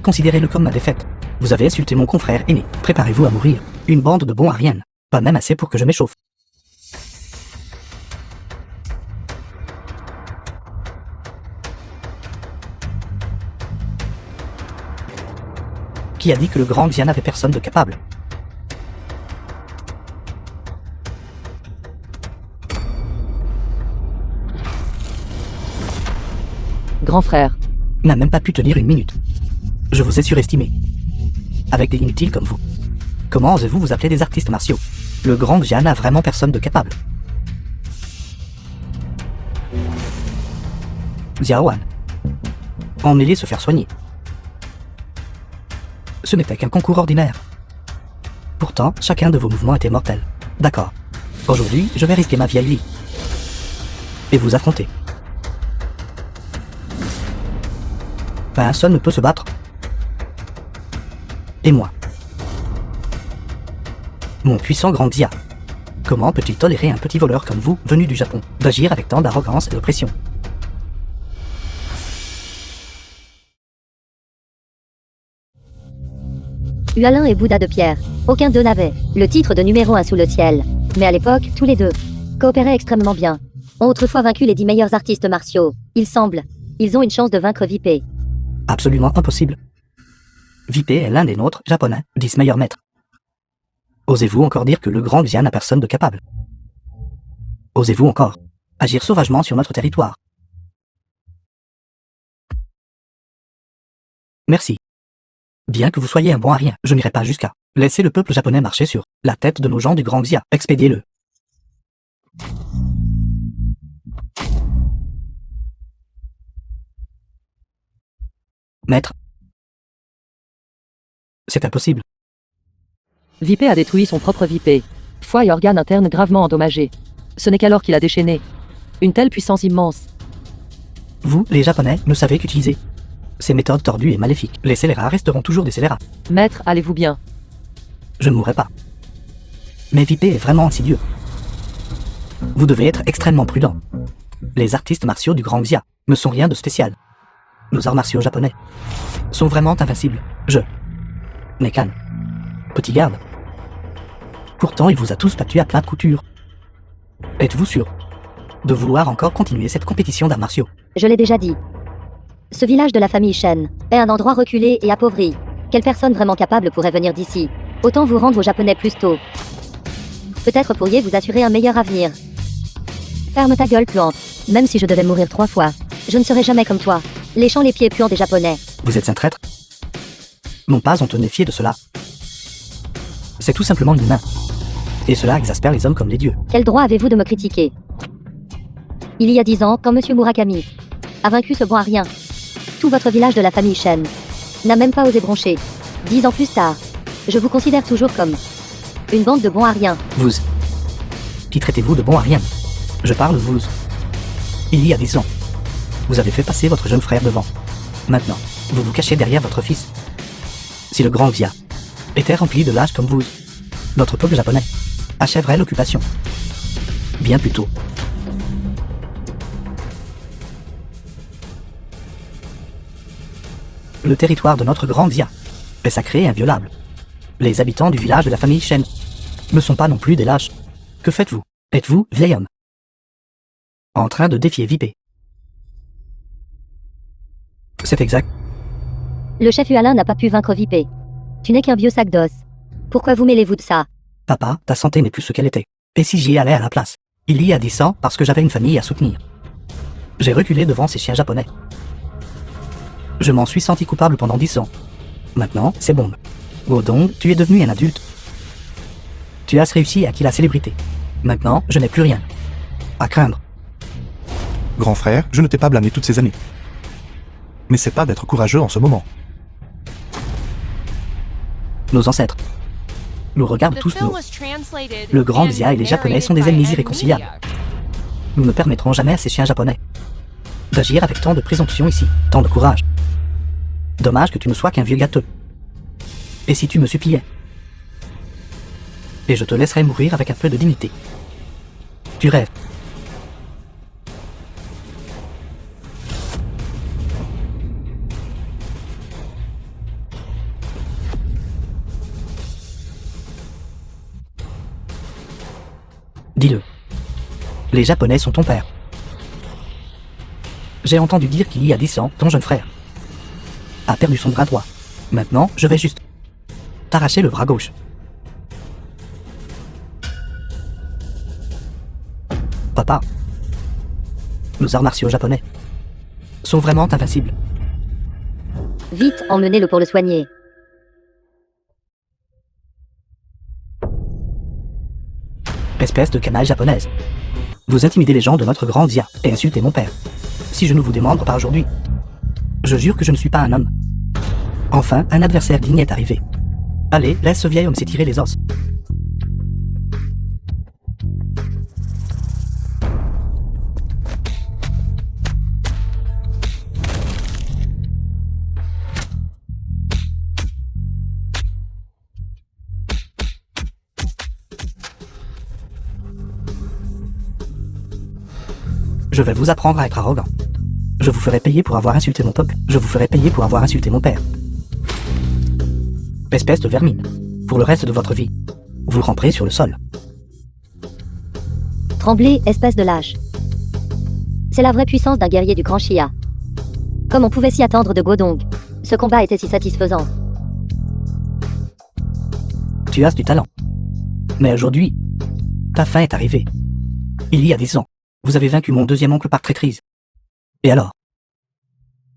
considérez-le comme ma défaite. Vous avez insulté mon confrère aîné. Préparez-vous à mourir. Une bande de bons à rien. Pas même assez pour que je m'échauffe. Qui a dit que le grand Xia n'avait personne de capable? Grand frère. N'a même pas pu tenir 1 minute. Je vous ai surestimé. Avec des inutiles comme vous. Comment osez-vous vous appeler des artistes martiaux? Le grand Xia n'a vraiment personne de capable. Xiaowan. Emmenez-les se faire soigner. Ce n'était qu'un concours ordinaire. Pourtant, chacun de vos mouvements était mortel. D'accord. Aujourd'hui, je vais risquer ma vieille vie. Et vous affronter. Un seul ne peut se battre. Et moi. Mon puissant grand Xia. Comment peut-il tolérer un petit voleur comme vous, venu du Japon, d'agir avec tant d'arrogance et de pression? Hualin et Bouddha de pierre. Aucun d'eux n'avait le titre de numéro 1 sous le ciel. Mais à l'époque, tous les deux coopéraient extrêmement bien. Ont autrefois vaincu les 10 meilleurs artistes martiaux. Il semble. Ils ont une chance de vaincre Vipé. Absolument impossible. Vipé est l'un des nôtres, japonais, 10 meilleurs maîtres. Osez-vous encore dire que le grand Xia n'a personne de capable? Osez-vous encore agir sauvagement sur notre territoire? Merci. Bien que vous soyez un bon à rien, je n'irai pas jusqu'à laisser le peuple japonais marcher sur la tête de nos gens du Grand Xia. Expédiez-le. Maître. C'est impossible. Vipé a détruit son propre Vipé. Foie et organes internes gravement endommagés. Ce n'est qu'alors qu'il a déchaîné une telle puissance immense. Vous, les Japonais, ne savez qu'utiliser ces méthodes tordues et maléfiques. Les scélérats resteront toujours des scélérats. Maître, allez-vous bien? Je ne mourrai pas. Mais Vipé est vraiment insidieux. Vous devez être extrêmement prudent. Les artistes martiaux du Grand Xia ne sont rien de spécial. Nos arts martiaux japonais sont vraiment invincibles. Nekan. Petit garde. Pourtant, il vous a tous battu à plat de couture. Êtes-vous sûr de vouloir encore continuer cette compétition d'arts martiaux? Je l'ai déjà dit. Ce village de la famille Shen est un endroit reculé et appauvri. Quelle personne vraiment capable pourrait venir d'ici? Autant vous rendre aux Japonais plus tôt. Peut-être pourriez vous assurer un meilleur avenir. Ferme ta gueule, puante. Même si je devais mourir 3 fois, je ne serai jamais comme toi, léchant les pieds puants des Japonais. Vous êtes un traître? Non pas on te méfier de cela. C'est tout simplement inhumain. Et cela exaspère les hommes comme les dieux. Quel droit avez-vous de me critiquer? Il y a 10 ans, quand Monsieur Murakami a vaincu ce bon à rien, tout votre village de la famille Shen n'a même pas osé broncher. 10 ans plus tard, je vous considère toujours comme une bande de bons à rien. Vous. Qui traitez-vous de bon à rien? Je parle vous. Il y a 10 ans, vous avez fait passer votre jeune frère devant. Maintenant, vous vous cachez derrière votre fils. Si le grand Xia était rempli de lâches comme vous, notre peuple japonais achèverait l'occupation. Bien plus tôt. Le territoire de notre grand Xia est sacré et inviolable. Les habitants du village de la famille Shen ne sont pas non plus des lâches. Que faites-vous? Êtes-vous, vieil homme, en train de défier Vipé? C'est exact. Le chef Hualin n'a pas pu vaincre Vipé. Tu n'es qu'un vieux sac d'os. Pourquoi vous mêlez-vous de ça? Papa, ta santé n'est plus ce qu'elle était. Et si j'y allais à la place? Il y a 10 ans parce que j'avais une famille à soutenir. J'ai reculé devant ces chiens japonais. Je m'en suis senti coupable pendant 10 ans. Maintenant, c'est bon. Godong, tu es devenu un adulte. Tu as réussi à acquis la célébrité. Maintenant, je n'ai plus rien à craindre. Grand frère, je ne t'ai pas blâmé toutes ces années. Mais c'est pas d'être courageux en ce moment. Nos ancêtres nous regardent The tous film nous. was translated Le grand and Xia et les Japonais sont des narrated ennemis by Ed irréconciliables. Media. Nous ne permettrons jamais à ces chiens japonais d'agir avec tant de présomption ici, tant de courage. Dommage que tu ne sois qu'un vieux gâteux. Et si tu me suppliais? Et je te laisserai mourir avec un peu de dignité. Tu rêves. Dis-le. Les Japonais sont ton père. J'ai entendu dire qu'il y a 10 ans, ton jeune frère a perdu son bras droit. Maintenant, je vais juste t'arracher le bras gauche. Papa, nos arts martiaux japonais sont vraiment invincibles. Vite, emmenez-le pour le soigner. Espèce de canaille japonaise. Vous intimidez les gens de notre grand Xia et insultez mon père. Si je ne vous démembre pas aujourd'hui, je jure que je ne suis pas un homme. Enfin, un adversaire digne est arrivé. Allez, laisse ce vieil homme s'étirer les os. Je vais vous apprendre à être arrogant. Je vous ferai payer pour avoir insulté mon peuple. Je vous ferai payer pour avoir insulté mon père. Espèce de vermine. Pour le reste de votre vie, vous ramperez sur le sol. Tremblez, espèce de lâche. C'est la vraie puissance d'un guerrier du Grand Xia. Comme on pouvait s'y attendre de Godong, ce combat était si satisfaisant. Tu as du talent. Mais aujourd'hui, ta fin est arrivée. Il y a 10 ans, vous avez vaincu mon deuxième oncle par traîtrise. Et alors?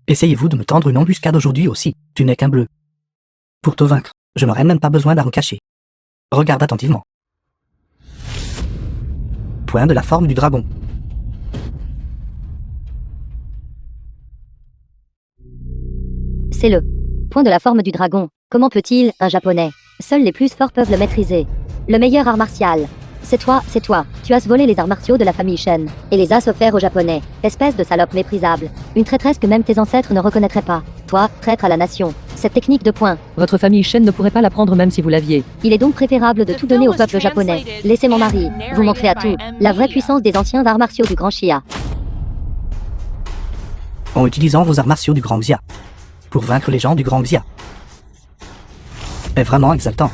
Essayez-vous de me tendre une embuscade aujourd'hui aussi, tu n'es qu'un bleu. Pour te vaincre, je n'aurai même pas besoin d'armes cachées. Regarde attentivement. Point de la forme du dragon. C'est le point de la forme du dragon. Comment peut-il, un japonais? Seuls les plus forts peuvent le maîtriser. Le meilleur art martial. C'est toi. Tu as volé les arts martiaux de la famille Shen et les as offerts aux Japonais. Espèce de salope méprisable. Une traîtresse que même tes ancêtres ne reconnaîtraient pas. Toi, traître à la nation. Cette technique de poing. Votre famille Shen ne pourrait pas l'apprendre même si vous l'aviez. Il est donc préférable de tout donner au peuple japonais. Laissez mon mari vous montrer à tout la vraie puissance des anciens arts martiaux du Grand Xia. En utilisant vos arts martiaux du Grand Xia. Pour vaincre les gens du Grand Xia. est vraiment exaltant.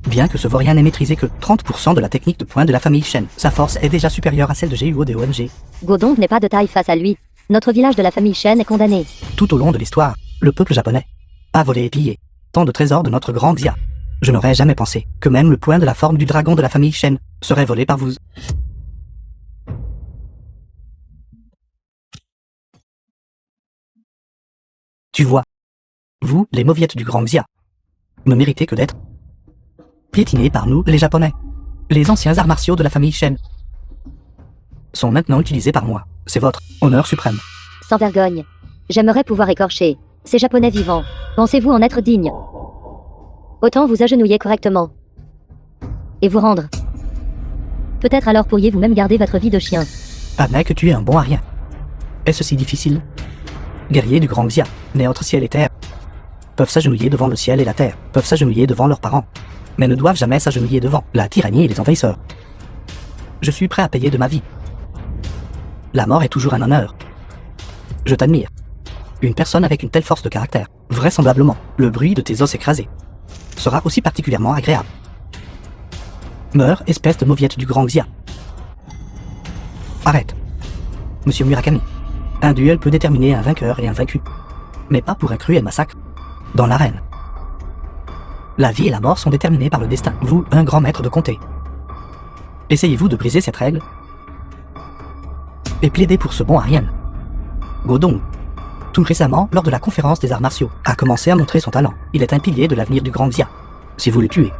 Bien que ce vaurien n'ait maîtrisé que 30% de la technique de poing de la famille Shen, sa force est déjà supérieure à celle de GUO de OMG. Godong n'est pas de taille face à lui. Notre village de la famille Shen est condamné. Tout au long de l'histoire, le peuple japonais a volé et pillé tant de trésors de notre grand Xia. Je n'aurais jamais pensé que même le point de la forme du dragon de la famille Shen serait volé par vous. Tu vois, vous, les mauviettes du grand Xia, ne méritez que d'être piétinés par nous, les Japonais. Les anciens arts martiaux de la famille Shen sont maintenant utilisés par moi. C'est votre honneur suprême. Sans vergogne. J'aimerais pouvoir écorcher ces Japonais vivants. Pensez-vous en être digne? Autant vous agenouiller correctement. Et vous rendre. Peut-être alors pourriez-vous même garder votre vie de chien. Admets que tu es un bon à rien. Est-ce si difficile? Guerriers du grand Xia, nés entre ciel et terre, peuvent s'agenouiller devant le ciel et la terre, peuvent s'agenouiller devant leurs parents, mais ne doivent jamais s'agenouiller devant la tyrannie et les envahisseurs. Je suis prêt à payer de ma vie. La mort est toujours un honneur. Je t'admire. Une personne avec une telle force de caractère, vraisemblablement, le bruit de tes os écrasés sera aussi particulièrement agréable. Meurs, espèce de mauviette du grand Xia. Arrête. Monsieur Murakami, un duel peut déterminer un vainqueur et un vaincu, mais pas pour un cruel massacre dans l'arène. La vie et la mort sont déterminées par le destin, vous, un grand maître de comté. Essayez-vous de briser cette règle et plaidez pour ce bon à rien. Godong, tout récemment, lors de la conférence des arts martiaux, a commencé à montrer son talent. Il est un pilier de l'avenir du grand Xia. Si vous le tuez,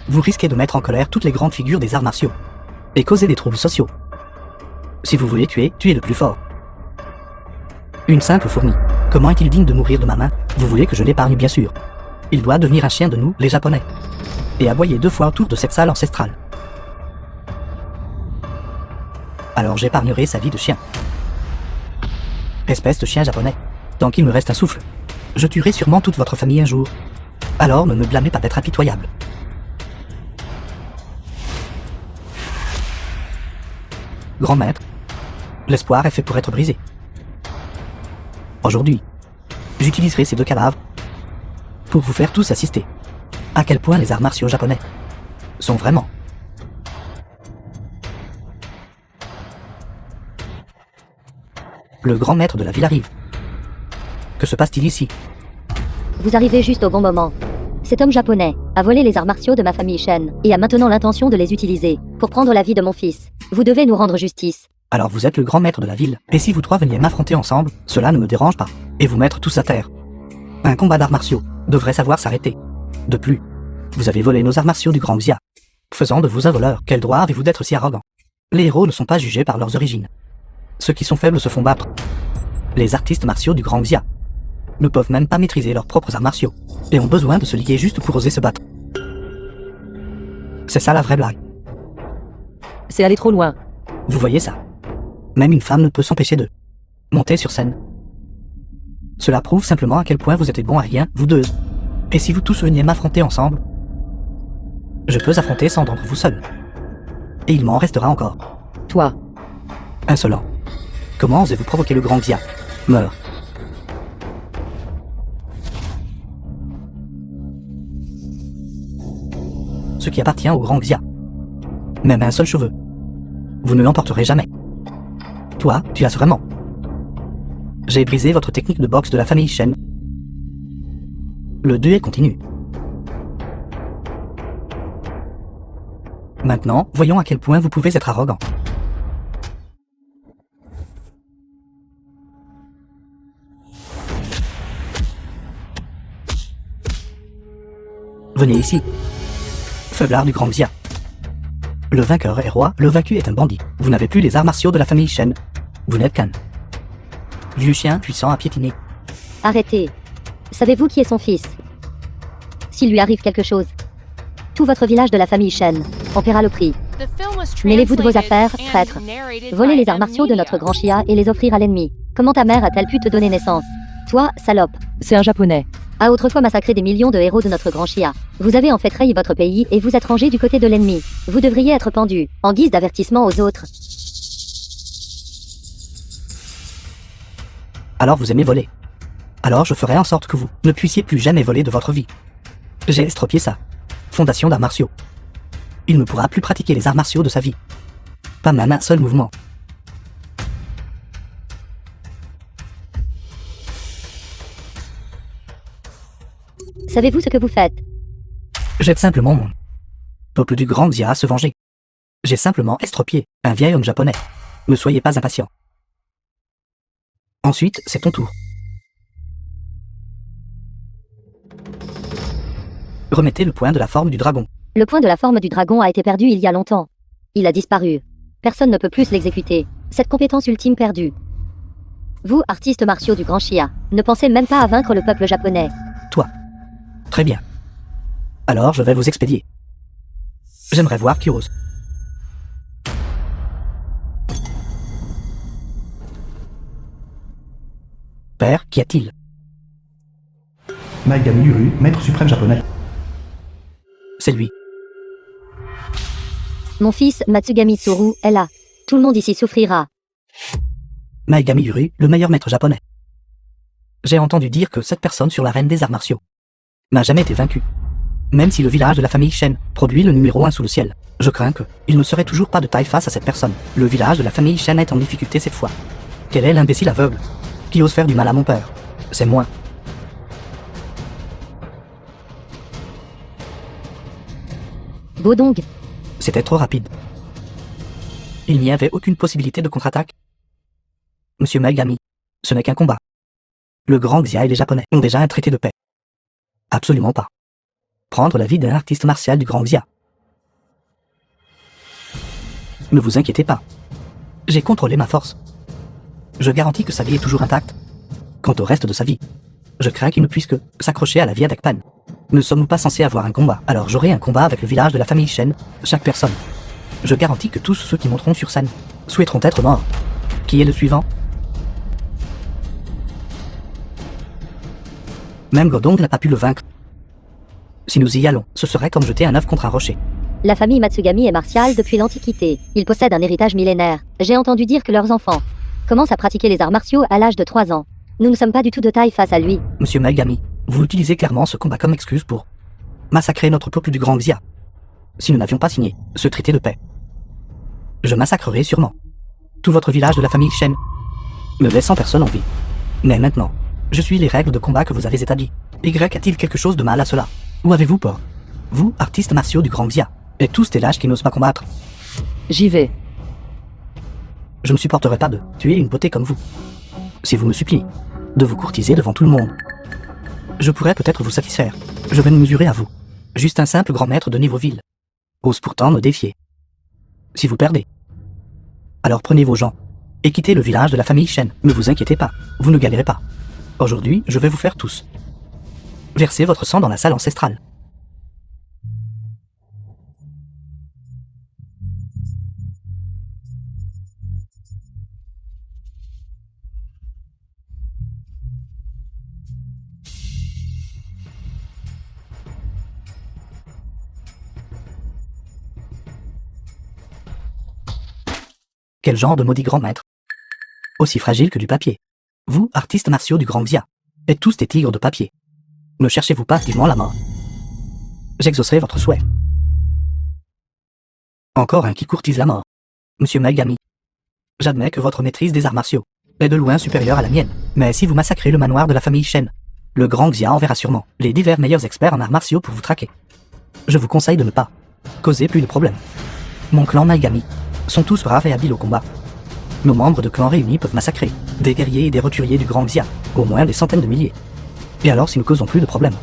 vous risquez de mettre en colère toutes les grandes figures des arts martiaux et causer des troubles sociaux. Si vous voulez tuer, tuez le plus fort. Une simple fourmi. Comment est-il digne de mourir de ma main? Vous voulez que je l'épargne, bien sûr. Il doit devenir un chien de nous, les Japonais, et aboyer 2 fois autour de cette salle ancestrale. Alors j'épargnerai sa vie de chien. Espèce de chien japonais. Tant qu'il me reste un souffle, je tuerai sûrement toute votre famille un jour. Alors ne me blâmez pas d'être impitoyable. Grand maître, l'espoir est fait pour être brisé. Aujourd'hui, j'utiliserai ces 2 cadavres pour vous faire tous assister à quel point les arts martiaux japonais sont vraiment le grand maître de la ville arrive. Que se passe-t-il ici? Vous arrivez juste au bon moment. Cet homme japonais a volé les arts martiaux de ma famille Shen et a maintenant l'intention de les utiliser pour prendre la vie de mon fils. Vous devez nous rendre justice. Alors vous êtes le grand maître de la ville, et si vous 3 veniez m'affronter ensemble, cela ne me dérange pas, et vous mettre tous à terre. Un combat d'arts martiaux devrait savoir s'arrêter. De plus, vous avez volé nos arts martiaux du grand Xia, faisant de vous un voleur. Quel droit avez-vous d'être si arrogant? Les héros ne sont pas jugés par leurs origines. Ceux qui sont faibles se font battre. Les artistes martiaux du grand Xia ne peuvent même pas maîtriser leurs propres arts martiaux, et ont besoin de se liguer juste pour oser se battre. C'est ça la vraie blague. C'est aller trop loin. Vous voyez ça? Même une femme ne peut s'empêcher de monter sur scène. Cela prouve simplement à quel point vous êtes bons à rien, vous deux. Et si vous tous veniez m'affronter ensemble, je peux affronter 100 d'entre vous seuls. Et il m'en restera encore. Toi. Insolent. Comment osez-vous provoquer le grand Xia? Meurs. Ce qui appartient au grand Xia. Même un seul cheveu. Vous ne l'emporterez jamais. Toi, tu as vraiment. J'ai brisé votre technique de boxe de la famille Shen. Le duel continue. Maintenant, voyons à quel point vous pouvez être arrogant. Venez ici. Faiblard du grand Xia. Le vainqueur est roi, le vaincu est un bandit. Vous n'avez plus les arts martiaux de la famille Shen. Vous n'êtes qu'un vieux chien puissant à piétiner. Arrêtez. Savez-vous qui est son fils? S'il lui arrive quelque chose, tout votre village de la famille Shen en paiera le prix. Mêlez-vous de vos affaires, traître. Voler les arts martiaux de notre grand Chia et les offrir à l'ennemi. Comment ta mère a-t-elle pu te donner naissance? Toi, salope, C'est un japonais. a autrefois massacré des millions de héros de notre grand Chia. Vous avez en fait trahi votre pays et vous êtes rangé du côté de l'ennemi. Vous devriez être pendu, en guise d'avertissement aux autres. Alors vous aimez voler. Alors je ferai en sorte que vous ne puissiez plus jamais voler de votre vie. J'ai estropié ça. Fondation d'arts martiaux. Il ne pourra plus pratiquer les arts martiaux de sa vie. Pas même un seul mouvement. Savez-vous ce que vous faites? J'aide simplement mon peuple du Grand Xia à se venger. J'ai simplement estropié un vieil homme japonais. Ne soyez pas impatient. Ensuite, c'est ton tour. Remettez le point de la forme du dragon. Le point de la forme du dragon a été perdu il y a longtemps. Il a disparu. Personne ne peut plus l'exécuter. Cette compétence ultime perdue. Vous, artistes martiaux du Grand Xia, ne pensez même pas à vaincre le peuple japonais. Toi. Très bien. Alors je vais vous expédier. J'aimerais voir qui ose. Père, qu'y a-t-il? Maegami Uru, maître suprême japonais. C'est lui. Mon fils, Matsugami Suru, est là. Tout le monde ici souffrira. Maegami Uru, le meilleur maître japonais. J'ai entendu dire que cette personne sur l'arène des arts martiaux n'a jamais été vaincue. Même si le village de la famille Shen produit le numéro 1 sous le ciel, je crains que il ne serait toujours pas de taille face à cette personne. Le village de la famille Shen est en difficulté cette fois. Quel est l'imbécile aveugle qui ose faire du mal à mon père? C'est moi. Bodong, C'était trop rapide. Il n'y avait aucune possibilité de contre-attaque. Monsieur Maegami, ce n'est qu'un combat. Le Grand Xia et les Japonais ont déjà un traité de paix. Absolument pas. Prendre la vie d'un artiste martial du Grand Xia. Ne vous inquiétez pas. J'ai contrôlé ma force. Je garantis que sa vie est toujours intacte. Quant au reste de sa vie, je crains qu'il ne puisse que s'accrocher à la vie d'Akpan. Ne sommes-nous pas censés avoir un combat? Alors j'aurai un combat avec le village de la famille Shen, chaque personne. Je garantis que tous ceux qui monteront sur scène souhaiteront être morts. Qui est le suivant? Même Godong n'a pas pu le vaincre. Si nous y allons, ce serait comme jeter un œuf contre un rocher. la famille Matsugami est martiale depuis l'Antiquité. Ils possèdent un héritage millénaire. J'ai entendu dire que leurs enfants commencent à pratiquer les arts martiaux à l'âge de 3 ans. Nous ne sommes pas du tout de taille face à lui. Monsieur Maegami, vous utilisez clairement ce combat comme excuse pour massacrer notre peuple du Grand Xia. Si nous n'avions pas signé ce traité de paix, je massacrerai sûrement tout votre village de la famille Shen, me laissant personne en vie. Mais maintenant, je suis les règles de combat que vous avez établies. Y a-t-il quelque chose de mal à cela? Ou avez-vous peur? Vous, artistes martiaux du Grand Xia, et tous tes lâches qui n'osent pas combattre. J'y vais. Je ne supporterai pas de tuer une beauté comme vous. Si vous me suppliez de vous courtiser devant tout le monde, je pourrais peut-être vous satisfaire. Je vais me mesurer à vous. Juste un simple grand maître de niveau vil ose pourtant me défier. Si vous perdez, alors prenez vos gens et quittez le village de la famille Shen. Ne vous inquiétez pas, vous ne galérez pas. Aujourd'hui, je vais vous faire tous verser votre sang dans la salle ancestrale. Quel genre de maudit grand maître? Aussi fragile que du papier. Vous, artistes martiaux du Grand Xia, êtes tous des tigres de papier. Ne cherchez-vous pas activement la mort? J'exaucerai votre souhait. Encore un qui courtise la mort. Monsieur Maegami, j'admets que votre maîtrise des arts martiaux est de loin supérieure à la mienne. Mais si vous massacrez le manoir de la famille Shen, le Grand Xia enverra sûrement les divers meilleurs experts en arts martiaux pour vous traquer. Je vous conseille de ne pas causer plus de problèmes. Mon clan Maegami sont tous braves et habiles au combat. Nos membres de clans réunis peuvent massacrer des guerriers et des roturiers du Grand Xia, au moins des centaines de milliers. Et alors si nous causons plus de problèmes?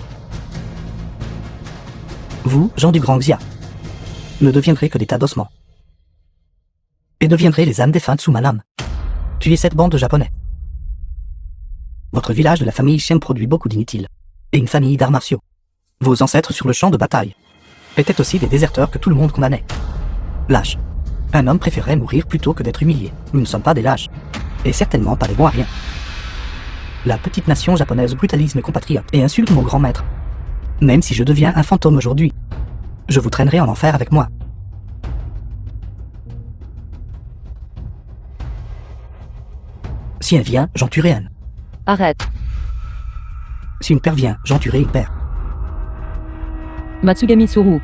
Vous, gens du Grand Xia, ne deviendrez que des tas d'ossements. Et deviendrez les âmes défuntes sous ma lame. Tuez cette bande de Japonais. Votre village de la famille Shen produit beaucoup d'inutiles, et une famille d'arts martiaux. Vos ancêtres sur le champ de bataille étaient aussi des déserteurs que tout le monde condamnait. Lâches. Un homme préférait mourir plutôt que d'être humilié. Nous ne sommes pas des lâches. Et certainement pas des bons à rien. La petite nation japonaise brutalise mes compatriotes et insulte mon grand maître. Même si je deviens un fantôme aujourd'hui, je vous traînerai en enfer avec moi. Si un vient, j'en tuerai un. Arrête. Si une paire vient, j'en tuerai une paire. Matsugami Suru.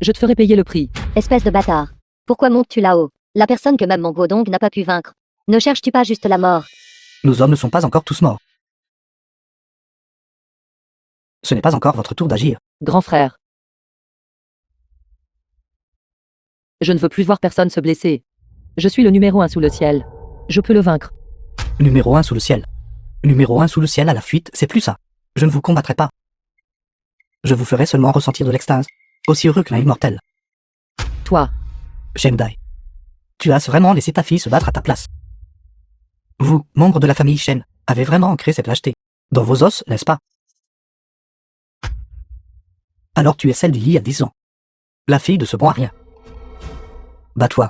Je te ferai payer le prix. Espèce de bâtard. Pourquoi montes-tu là-haut? La personne que même mon Godong n'a pas pu vaincre. Ne cherches-tu pas juste la mort? Nos hommes ne sont pas encore tous morts. Ce n'est pas encore votre tour d'agir. Grand frère. Je ne veux plus voir personne se blesser. Je suis le numéro 1 sous le ciel. Je peux le vaincre. Numéro 1 sous le ciel. Numéro 1 sous le ciel à la fuite, c'est plus ça. Je ne vous combattrai pas. Je vous ferai seulement ressentir de l'extase, aussi heureux qu'un immortel. Toi. Shendai. Tu as vraiment laissé ta fille se battre à ta place. Vous, membre de la famille Shen, avez vraiment ancré cette lâcheté. Dans vos os, n'est-ce pas? Alors tu es celle d'il y a 10 ans. La fille de ce bon à rien. Bats-toi.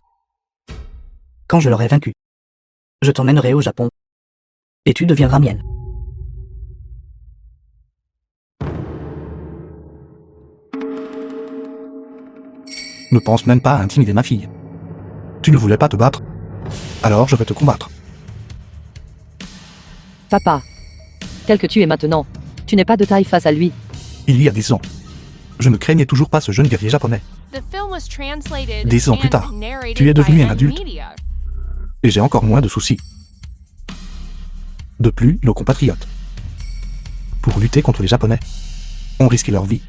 Quand je l'aurai vaincu, je t'emmènerai au Japon. Et tu deviendras mienne. Ne pense même pas à intimider ma fille. Tu ne voulais pas te battre? Alors je vais te combattre. Papa. Tel que tu es maintenant, tu n'es pas de taille face à lui. Il y a 10 ans, je ne craignais toujours pas ce jeune guerrier japonais. The film was translated 10 ans plus and tard, narrated tu es devenu by un adulte. Media. Et j'ai encore moins de soucis. De plus, nos compatriotes, pour lutter contre les Japonais, ont risqué leur vie.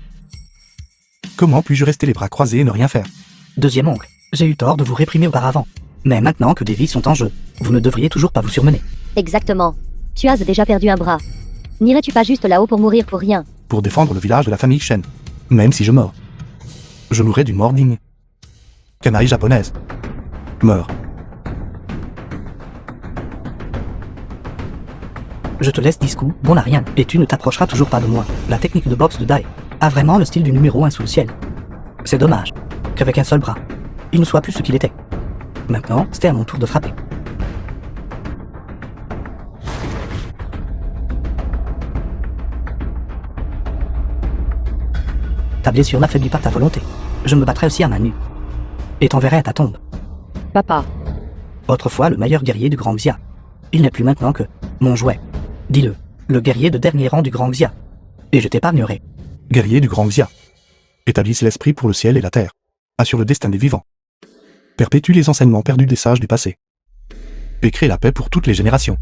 Comment puis-je rester les bras croisés et ne rien faire? Deuxième oncle, j'ai eu tort de vous réprimer auparavant. Mais maintenant que des vies sont en jeu, vous ne devriez toujours pas vous surmener. Exactement. Tu as déjà perdu un bras. N'irais-tu pas juste là-haut pour mourir pour rien? Pour défendre le village de la famille Shen, même si je meurs. Je mourrai d'une mort digne. Canaille japonaise. Meurs. Je te laisse 10 coups, bon à rien, et tu ne t'approcheras toujours pas de moi. La technique de boxe de Dai a vraiment le style du numéro 1 sous le ciel. C'est dommage qu'avec un seul bras, il ne soit plus ce qu'il était. Maintenant, c'était à mon tour de frapper. Ta blessure n'affaiblit pas ta volonté. Je me battrai aussi à main nue. Et t'enverrai à ta tombe. Papa. Autrefois le meilleur guerrier du Grand Xia. Il n'est plus maintenant que mon jouet. Dis-le, le guerrier de dernier rang du Grand Xia. Et je t'épargnerai. Guerrier du grand Xia. Établissent l'esprit pour le ciel et la terre. Assure le destin des vivants. Perpétue les enseignements perdus des sages du passé. Et crée la paix pour toutes les générations.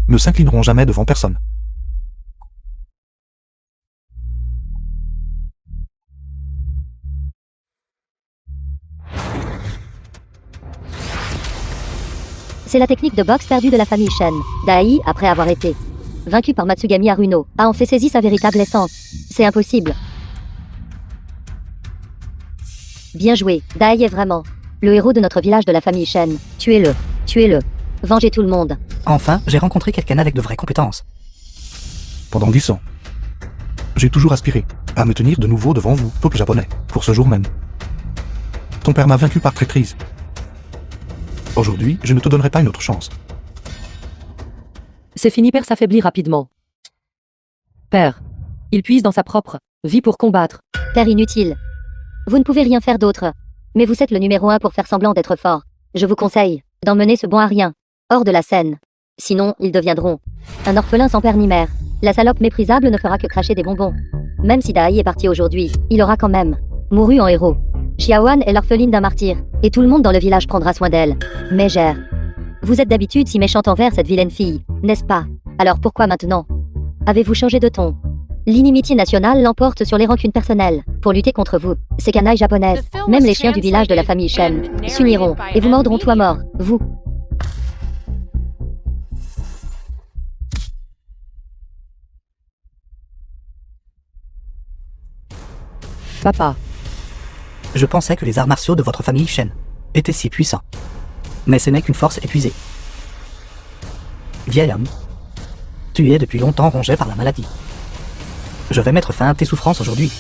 Ne s'inclineront jamais devant personne. C'est la technique de boxe perdue de la famille Shen. Dai, après avoir été vaincu par Matsugami Haruno, a en fait saisi sa véritable essence. C'est impossible. Bien joué, Dai est vraiment le héros de notre village de la famille Shen. Tuez-le, tuez-le. Vengez tout le monde. Enfin, j'ai rencontré quelqu'un avec de vraies compétences. Pendant 10 ans, j'ai toujours aspiré à me tenir de nouveau devant vous, peuple japonais, pour ce jour même. Ton père m'a vaincu par traîtrise. Aujourd'hui, je ne te donnerai pas une autre chance. C'est fini, père s'affaiblit rapidement. Père. Il puise dans sa propre vie pour combattre. Père inutile. Vous ne pouvez rien faire d'autre. Mais vous êtes le numéro 1 pour faire semblant d'être fort. Je vous conseille d'emmener ce bon à rien hors de la scène. Sinon, ils deviendront un orphelin sans père ni mère. La salope méprisable ne fera que cracher des bonbons. Même si Dai est parti aujourd'hui, il aura quand même mouru en héros. Xiaoan est l'orpheline d'un martyr, et tout le monde dans le village prendra soin d'elle. Mégère. Vous êtes d'habitude si méchante envers cette vilaine fille, n'est-ce pas? Alors pourquoi maintenant avez-vous changé de ton? L'inimitié nationale l'emporte sur les rancunes personnelles. Pour lutter contre vous, ces canailles japonaises, même les chiens du village de la famille Shen, s'uniront et vous mordront tout à mort, vous. Papa. Je pensais que les arts martiaux de votre famille Shen étaient si puissants. Mais ce n'est qu'une force épuisée. Vieil homme, tu es depuis longtemps rongé par la maladie. Je vais mettre fin à tes souffrances aujourd'hui.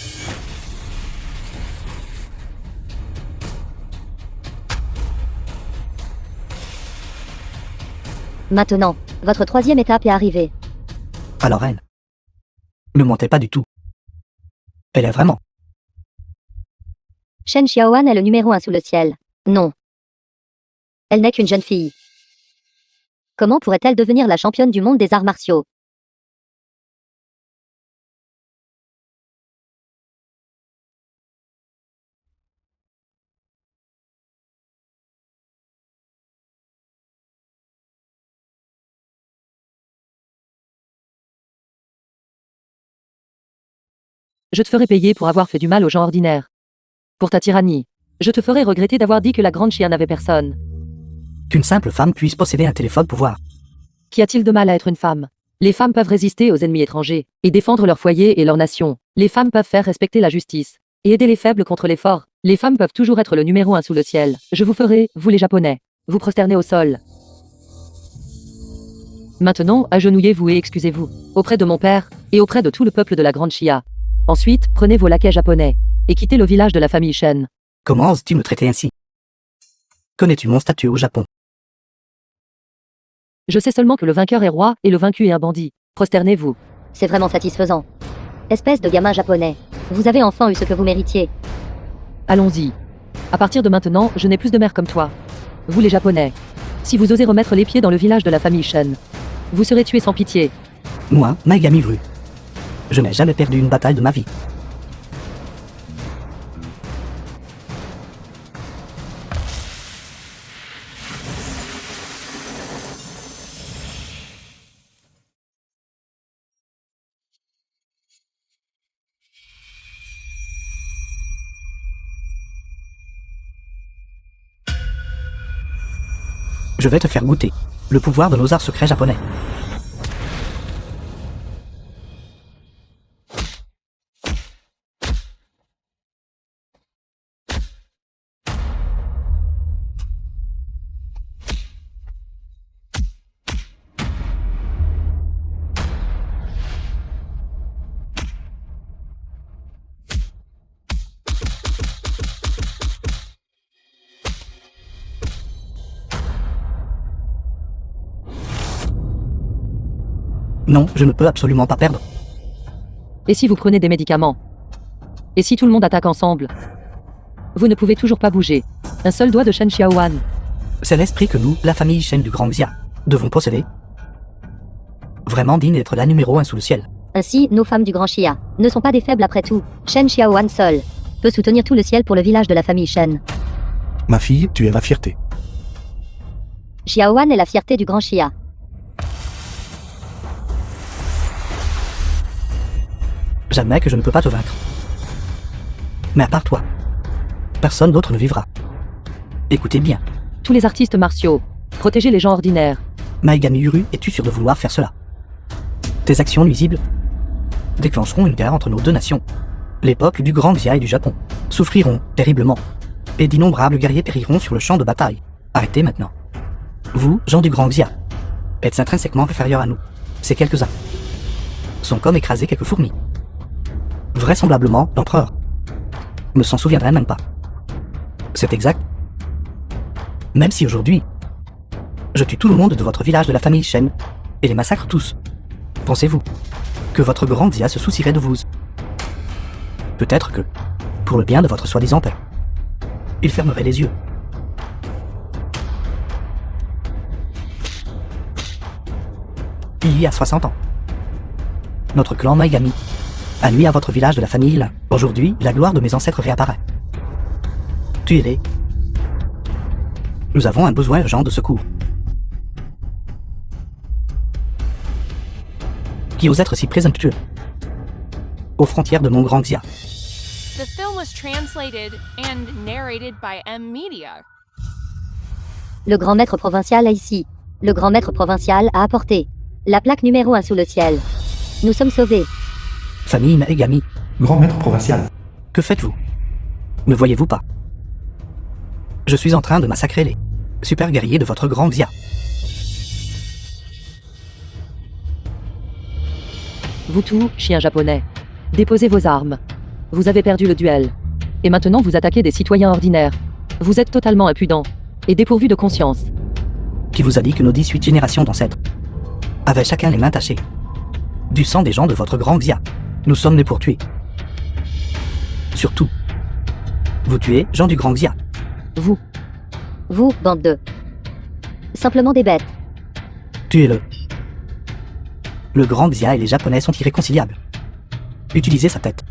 Maintenant, votre troisième étape est arrivée. Alors elle, ne mentez pas du tout. Elle est vraiment. Shen Xiaoan est le numéro 1 sous le ciel. Non. Elle n'est qu'une jeune fille. Comment pourrait-elle devenir la championne du monde des arts martiaux? Je te ferai payer pour avoir fait du mal aux gens ordinaires. Pour ta tyrannie. Je te ferai regretter d'avoir dit que la grande chia n'avait personne. Qu'une simple femme puisse posséder un téléphone pouvoir. Qu'y a-t-il de mal à être une femme? Les femmes peuvent résister aux ennemis étrangers et défendre leur foyer et leur nation. Les femmes peuvent faire respecter la justice et aider les faibles contre les forts. Les femmes peuvent toujours être le numéro 1 sous le ciel. Je vous ferai, vous les Japonais, vous prosterner au sol. Maintenant, agenouillez-vous et excusez-vous, auprès de mon père, et auprès de tout le peuple de la Grande Chia. Ensuite, prenez vos laquais japonais, et quittez le village de la famille Shen. Comment oses-tu me traiter ainsi? Connais-tu mon statut au Japon? Je sais seulement que le vainqueur est roi, et le vaincu est un bandit. Prosternez-vous. C'est vraiment satisfaisant. Espèce de gamin japonais. Vous avez enfin eu ce que vous méritiez. Allons-y. À partir de maintenant, je n'ai plus de mère comme toi. Vous les Japonais. Si vous osez remettre les pieds dans le village de la famille Shen, vous serez tués sans pitié. Moi, Maegami Vru. Je n'ai jamais perdu une bataille de ma vie. Je vais te faire goûter le pouvoir de nos arts secrets japonais. Non, je ne peux absolument pas perdre. Et si vous prenez des médicaments? Et si tout le monde attaque ensemble? Vous ne pouvez toujours pas bouger. Un seul doigt de Shen Xiaowan. C'est l'esprit que nous, la famille Shen du Grand Xia, devons posséder. Vraiment digne d'être la numéro 1 sous le ciel. Ainsi, nos femmes du Grand Chia ne sont pas des faibles après tout. Shen Xiaowan seul peut soutenir tout le ciel pour le village de la famille Shen. Ma fille, tu es ma fierté. Xiaowan est la fierté du Grand Chia. J'admets que je ne peux pas te vaincre. Mais à part toi, personne d'autre ne vivra. Écoutez bien, Tous les artistes martiaux. Protégez les gens ordinaires. Maegami Uru, es-tu sûr de vouloir faire cela? Tes actions nuisibles déclencheront une guerre entre nos deux nations. Les peuples du Grand Xia et du Japon souffriront terriblement, et d'innombrables guerriers périront sur le champ de bataille. Arrêtez maintenant. Vous, gens du Grand Xia, êtes intrinsèquement inférieurs à nous. Ces quelques-uns sont comme écraser quelques fourmis. Vraisemblablement, l'empereur ne s'en souviendrait même pas. C'est exact. Même si aujourd'hui, je tue tout le monde de votre village de la famille Shen et les massacre tous, pensez-vous que votre grand Xia se soucierait de vous? Peut-être que, pour le bien de votre soi-disant paix, il fermerait les yeux. Il y a 60 ans, notre clan Maegami a nuit à votre village de la famille Lin. Aujourd'hui, la gloire de mes ancêtres réapparaît. Tuez-les. Nous avons un besoin urgent de secours. Qui ose être si présomptueux aux frontières de mon grand Xia? The film was translated and narrated by M Media. Le grand maître provincial est ici. Le grand maître provincial a apporté la plaque numéro 1 sous le ciel. Nous sommes sauvés. Famille Maegami, Grand maître provincial. que faites-vous? Ne voyez-vous pas? Je suis en train de massacrer les super guerriers de votre grand Xia. Vous tous, chiens japonais. Déposez vos armes. Vous avez perdu le duel. Et maintenant vous attaquez des citoyens ordinaires. Vous êtes totalement impudents. Et dépourvus de conscience. Qui vous a dit que nos 18 générations d'ancêtres avaient chacun les mains tachées du sang des gens de votre grand Xia? Nous sommes nés pour tuer. Surtout, vous tuez gens du grand Xia. Vous. Vous, bande de... simplement des bêtes. Tuez-le. Le grand Xia et les Japonais sont irréconciliables. Utilisez sa tête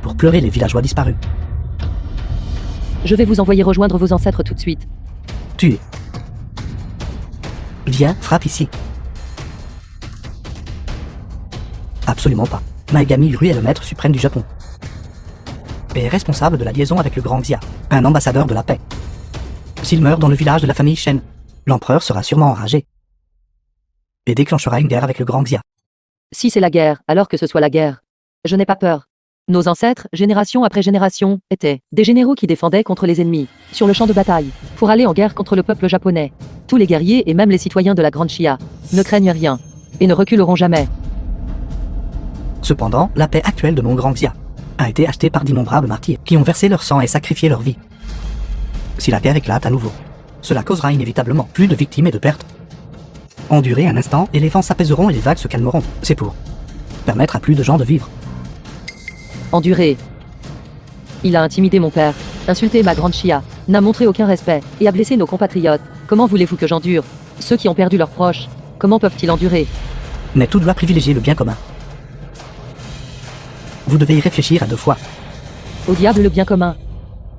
pour pleurer les villageois disparus. Je vais vous envoyer rejoindre vos ancêtres tout de suite. Tuez. Viens, frappe ici. Absolument pas. Maegami Uru est le maître suprême du Japon. Et est responsable de la liaison avec le grand Xia, un ambassadeur de la paix. S'il meurt dans le village de la famille Shen, l'empereur sera sûrement enragé. Et déclenchera une guerre avec le grand Xia. Si c'est la guerre, alors que ce soit la guerre. Je n'ai pas peur. Nos ancêtres, génération après génération, étaient des généraux qui défendaient contre les ennemis, sur le champ de bataille, pour aller en guerre contre le peuple japonais. Tous les guerriers et même les citoyens de la Grande Chia ne craignent rien et ne reculeront jamais. Cependant, la paix actuelle de mon grand Xia a été achetée par d'innombrables martyrs qui ont versé leur sang et sacrifié leur vie. Si la guerre éclate à nouveau, cela causera inévitablement plus de victimes et de pertes. Endurez un instant et les vents s'apaiseront et les vagues se calmeront. C'est pour permettre à plus de gens de vivre. Enduré. Il a intimidé mon père, insulté ma grande Chia, n'a montré aucun respect et a blessé nos compatriotes. Comment voulez-vous que j'endure? Ceux qui ont perdu leurs proches, comment peuvent-ils endurer? Mais tout doit privilégier le bien commun. Vous devez y réfléchir à 2 fois. Au diable le bien commun.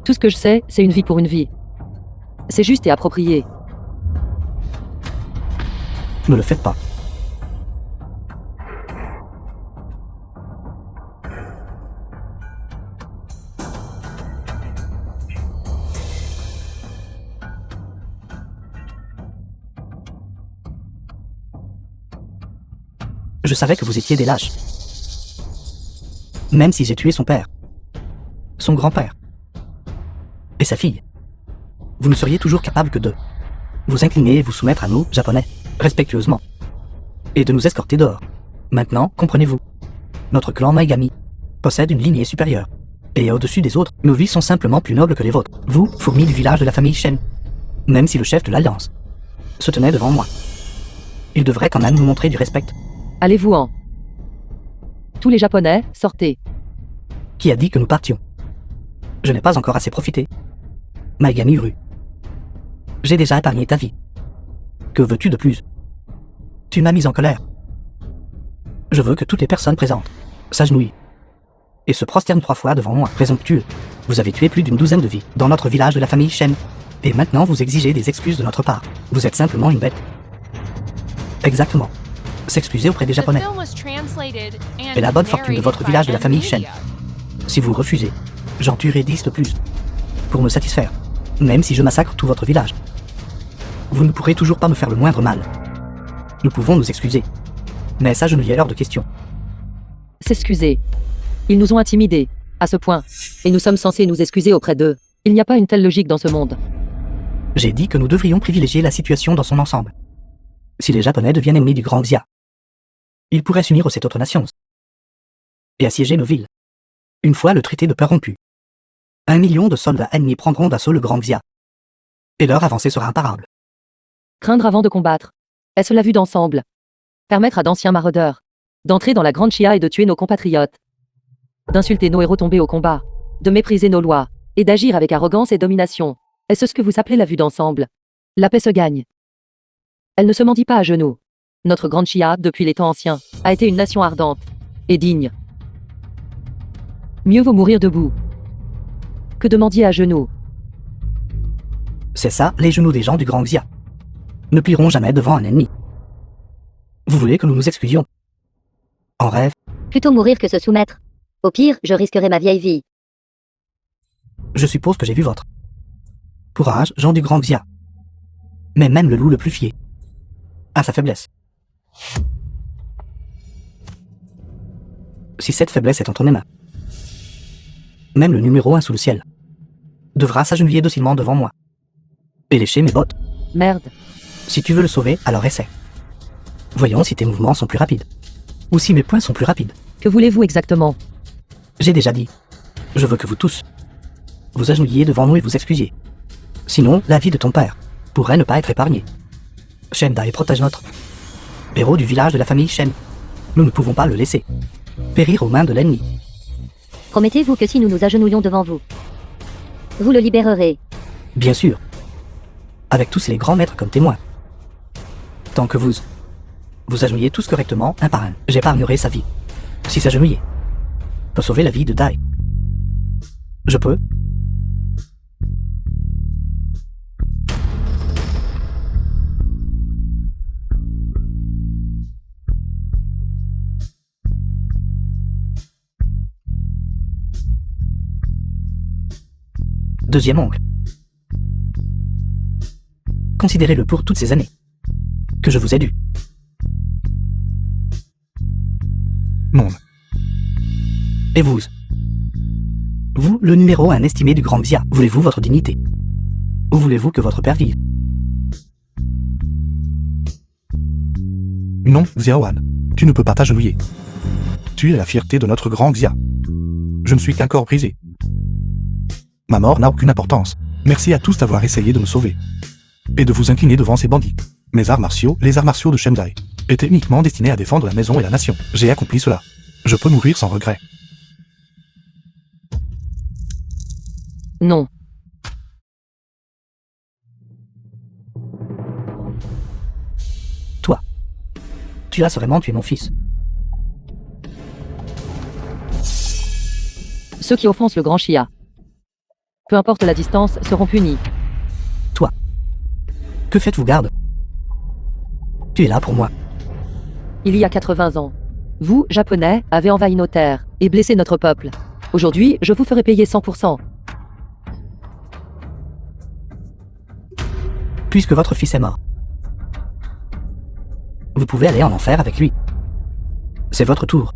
Tout ce que je sais, c'est une vie pour une vie. C'est juste et approprié. Ne le faites pas. Je savais que vous étiez des lâches. Même si j'ai tué son père, son grand-père et sa fille, vous ne seriez toujours capable que de vous incliner et vous soumettre à nous, Japonais, respectueusement, et de nous escorter dehors. Maintenant, comprenez-vous, notre clan Maegami possède une lignée supérieure, et au-dessus des autres, nos vies sont simplement plus nobles que les vôtres. Vous, fourmis du village de la famille Shen, même si le chef de l'Alliance se tenait devant moi, il devrait quand même nous montrer du respect. Allez-vous-en. Tous les Japonais, sortez. Qui a dit que nous partions? Je n'ai pas encore assez profité. Maegami Uru. J'ai déjà épargné ta vie. Que veux-tu de plus? Tu m'as mis en colère. Je veux que toutes les personnes présentes s'agenouillent et se prosternent 3 fois devant moi, présomptueux. Vous avez tué plus d'une douzaine de vies dans notre village de la famille Shen. Et maintenant vous exigez des excuses de notre part. Vous êtes simplement une bête. Exactement. S'excuser auprès des The Japonais. film was translated and Et la bonne fortune de narrated votre by village de la famille Media. Shen. Si vous refusez, j'en tuerai 10 de plus. Pour me satisfaire. Même si je massacre tout votre village. Vous ne pourrez toujours pas me faire le moindre mal. Nous pouvons nous excuser. Mais s'agenouiller hors de question. S'excuser. Ils nous ont intimidés, à ce point. Et nous sommes censés nous excuser auprès d'eux. Il n'y a pas une telle logique dans ce monde. J'ai dit que nous devrions privilégier la situation dans son ensemble. Si les Japonais deviennent ennemis du grand Xia, ils pourraient s'unir aux 7 autres nations et assiéger nos villes. Une fois le traité de paix rompu, 1 million de soldats ennemis prendront d'assaut le grand Xia. Et leur avancée sera imparable. Craindre avant de combattre. Est-ce la vue d'ensemble? Permettre à d'anciens maraudeurs d'entrer dans la Grande Chia et de tuer nos compatriotes. D'insulter nos héros tombés au combat. De mépriser nos lois. Et d'agir avec arrogance et domination. Est-ce ce que vous appelez la vue d'ensemble? La paix se gagne. Elle ne se mendie pas à genoux. Notre Grande Chia, depuis les temps anciens, a été une nation ardente et digne. Mieux vaut mourir debout que de mendier à genoux. C'est ça, les genoux des gens du grand Xia ne plieront jamais devant un ennemi. Vous voulez que nous nous excusions? En rêve, Plutôt mourir que se soumettre. Au pire, je risquerai ma vieille vie. je suppose que j'ai vu votre courage, gens du grand Xia. Mais même le loup le plus fier a sa faiblesse. Si cette faiblesse est entre mes mains, même le numéro 1 sous le ciel devra s'agenouiller docilement devant moi et lécher mes bottes. Merde. Si tu veux le sauver, alors essaie. Voyons si tes mouvements sont plus rapides. Ou si mes poings sont plus rapides. Que voulez-vous exactement? J'ai déjà dit. Je veux que vous tous vous agenouilliez devant nous et vous excusiez. Sinon, la vie de ton père pourrait ne pas être épargnée. Shen Dai protège notre héros du village de la famille Shen. Nous ne pouvons pas le laisser périr aux mains de l'ennemi. Promettez-vous que si nous nous agenouillons devant vous, vous le libérerez. Bien sûr. Avec tous les grands maîtres comme témoins. Tant que vous agenouillez tous correctement, un par un, j'épargnerai sa vie. Si s'agenouiller peut sauver la vie de Dai, je peux. deuxième oncle. Considérez-le pour toutes ces années que je vous ai dû. Non. Et vous, le numéro 1 estimé du grand Xia, voulez-vous votre dignité? Ou voulez-vous que votre père vive? Non, Xiaoan, tu ne peux pas t'agenouiller. Tu es la fierté de notre grand Xia. Je ne suis qu'un corps brisé. Ma mort n'a aucune importance. Merci à tous d'avoir essayé de me sauver. Et de vous incliner devant ces bandits. Mes arts martiaux, les arts martiaux de Shendai, étaient uniquement destinés à défendre la maison et la nation. J'ai accompli cela. Je peux mourir sans regret. Non. Toi, tu as vraiment tué mon fils. Ceux qui offensent le grand Xia, peu importe la distance, seront punis. Toi, que faites-vous, garde? Tu es là pour moi. Il y a 80 ans, vous, Japonais, avez envahi nos terres et blessé notre peuple. Aujourd'hui, je vous ferai payer 100%. Puisque votre fils est mort, vous pouvez aller en enfer avec lui. C'est votre tour.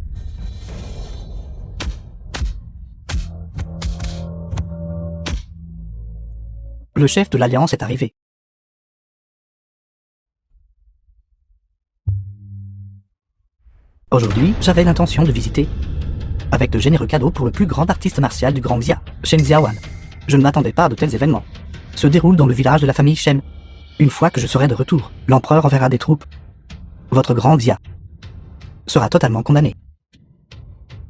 Le chef de l'Alliance est arrivé. Aujourd'hui, j'avais l'intention de visiter, avec de généreux cadeaux pour le plus grand artiste martial du Grand Xia, Shen Xiaoan. Je ne m'attendais pas à de tels événements. Se déroulent dans le village de la famille Shen. Une fois que je serai de retour, l'empereur enverra des troupes. Votre Grand Xia sera totalement condamné.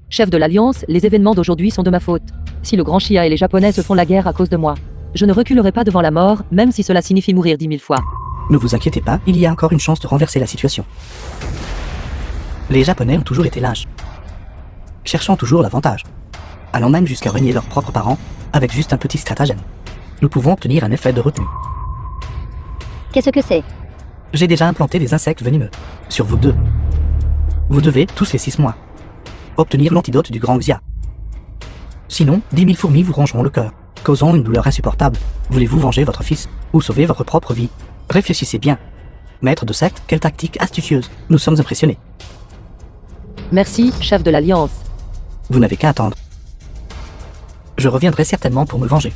Chef de l'Alliance, les événements d'aujourd'hui sont de ma faute. Si le grand Xia et les Japonais se font la guerre à cause de moi, je ne reculerai pas devant la mort, même si cela signifie mourir 10 000 fois. Ne vous inquiétez pas, il y a encore une chance de renverser la situation. Les Japonais ont toujours été lâches, cherchant toujours l'avantage, allant même jusqu'à renier leurs propres parents, avec juste un petit stratagème. Nous pouvons obtenir un effet de retenue. Qu'est-ce que c'est? J'ai déjà implanté des insectes venimeux sur vous deux. Vous devez, tous les 6 mois, obtenir l'antidote du grand Xia. Sinon, 10 000 fourmis vous rongeront le cœur, causant une douleur insupportable. Voulez-vous venger votre fils, ou sauver votre propre vie? Réfléchissez bien. Maître de secte, quelle tactique astucieuse. Nous sommes impressionnés. Merci, chef de l'Alliance. Vous n'avez qu'à attendre. Je reviendrai certainement pour me venger.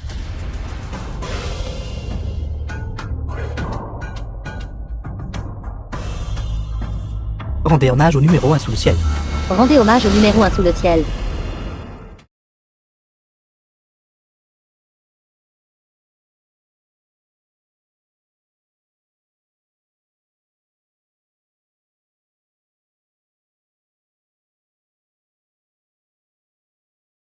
Rendez hommage au numéro 1 sous le ciel. Rendez hommage au numéro 1 sous le ciel.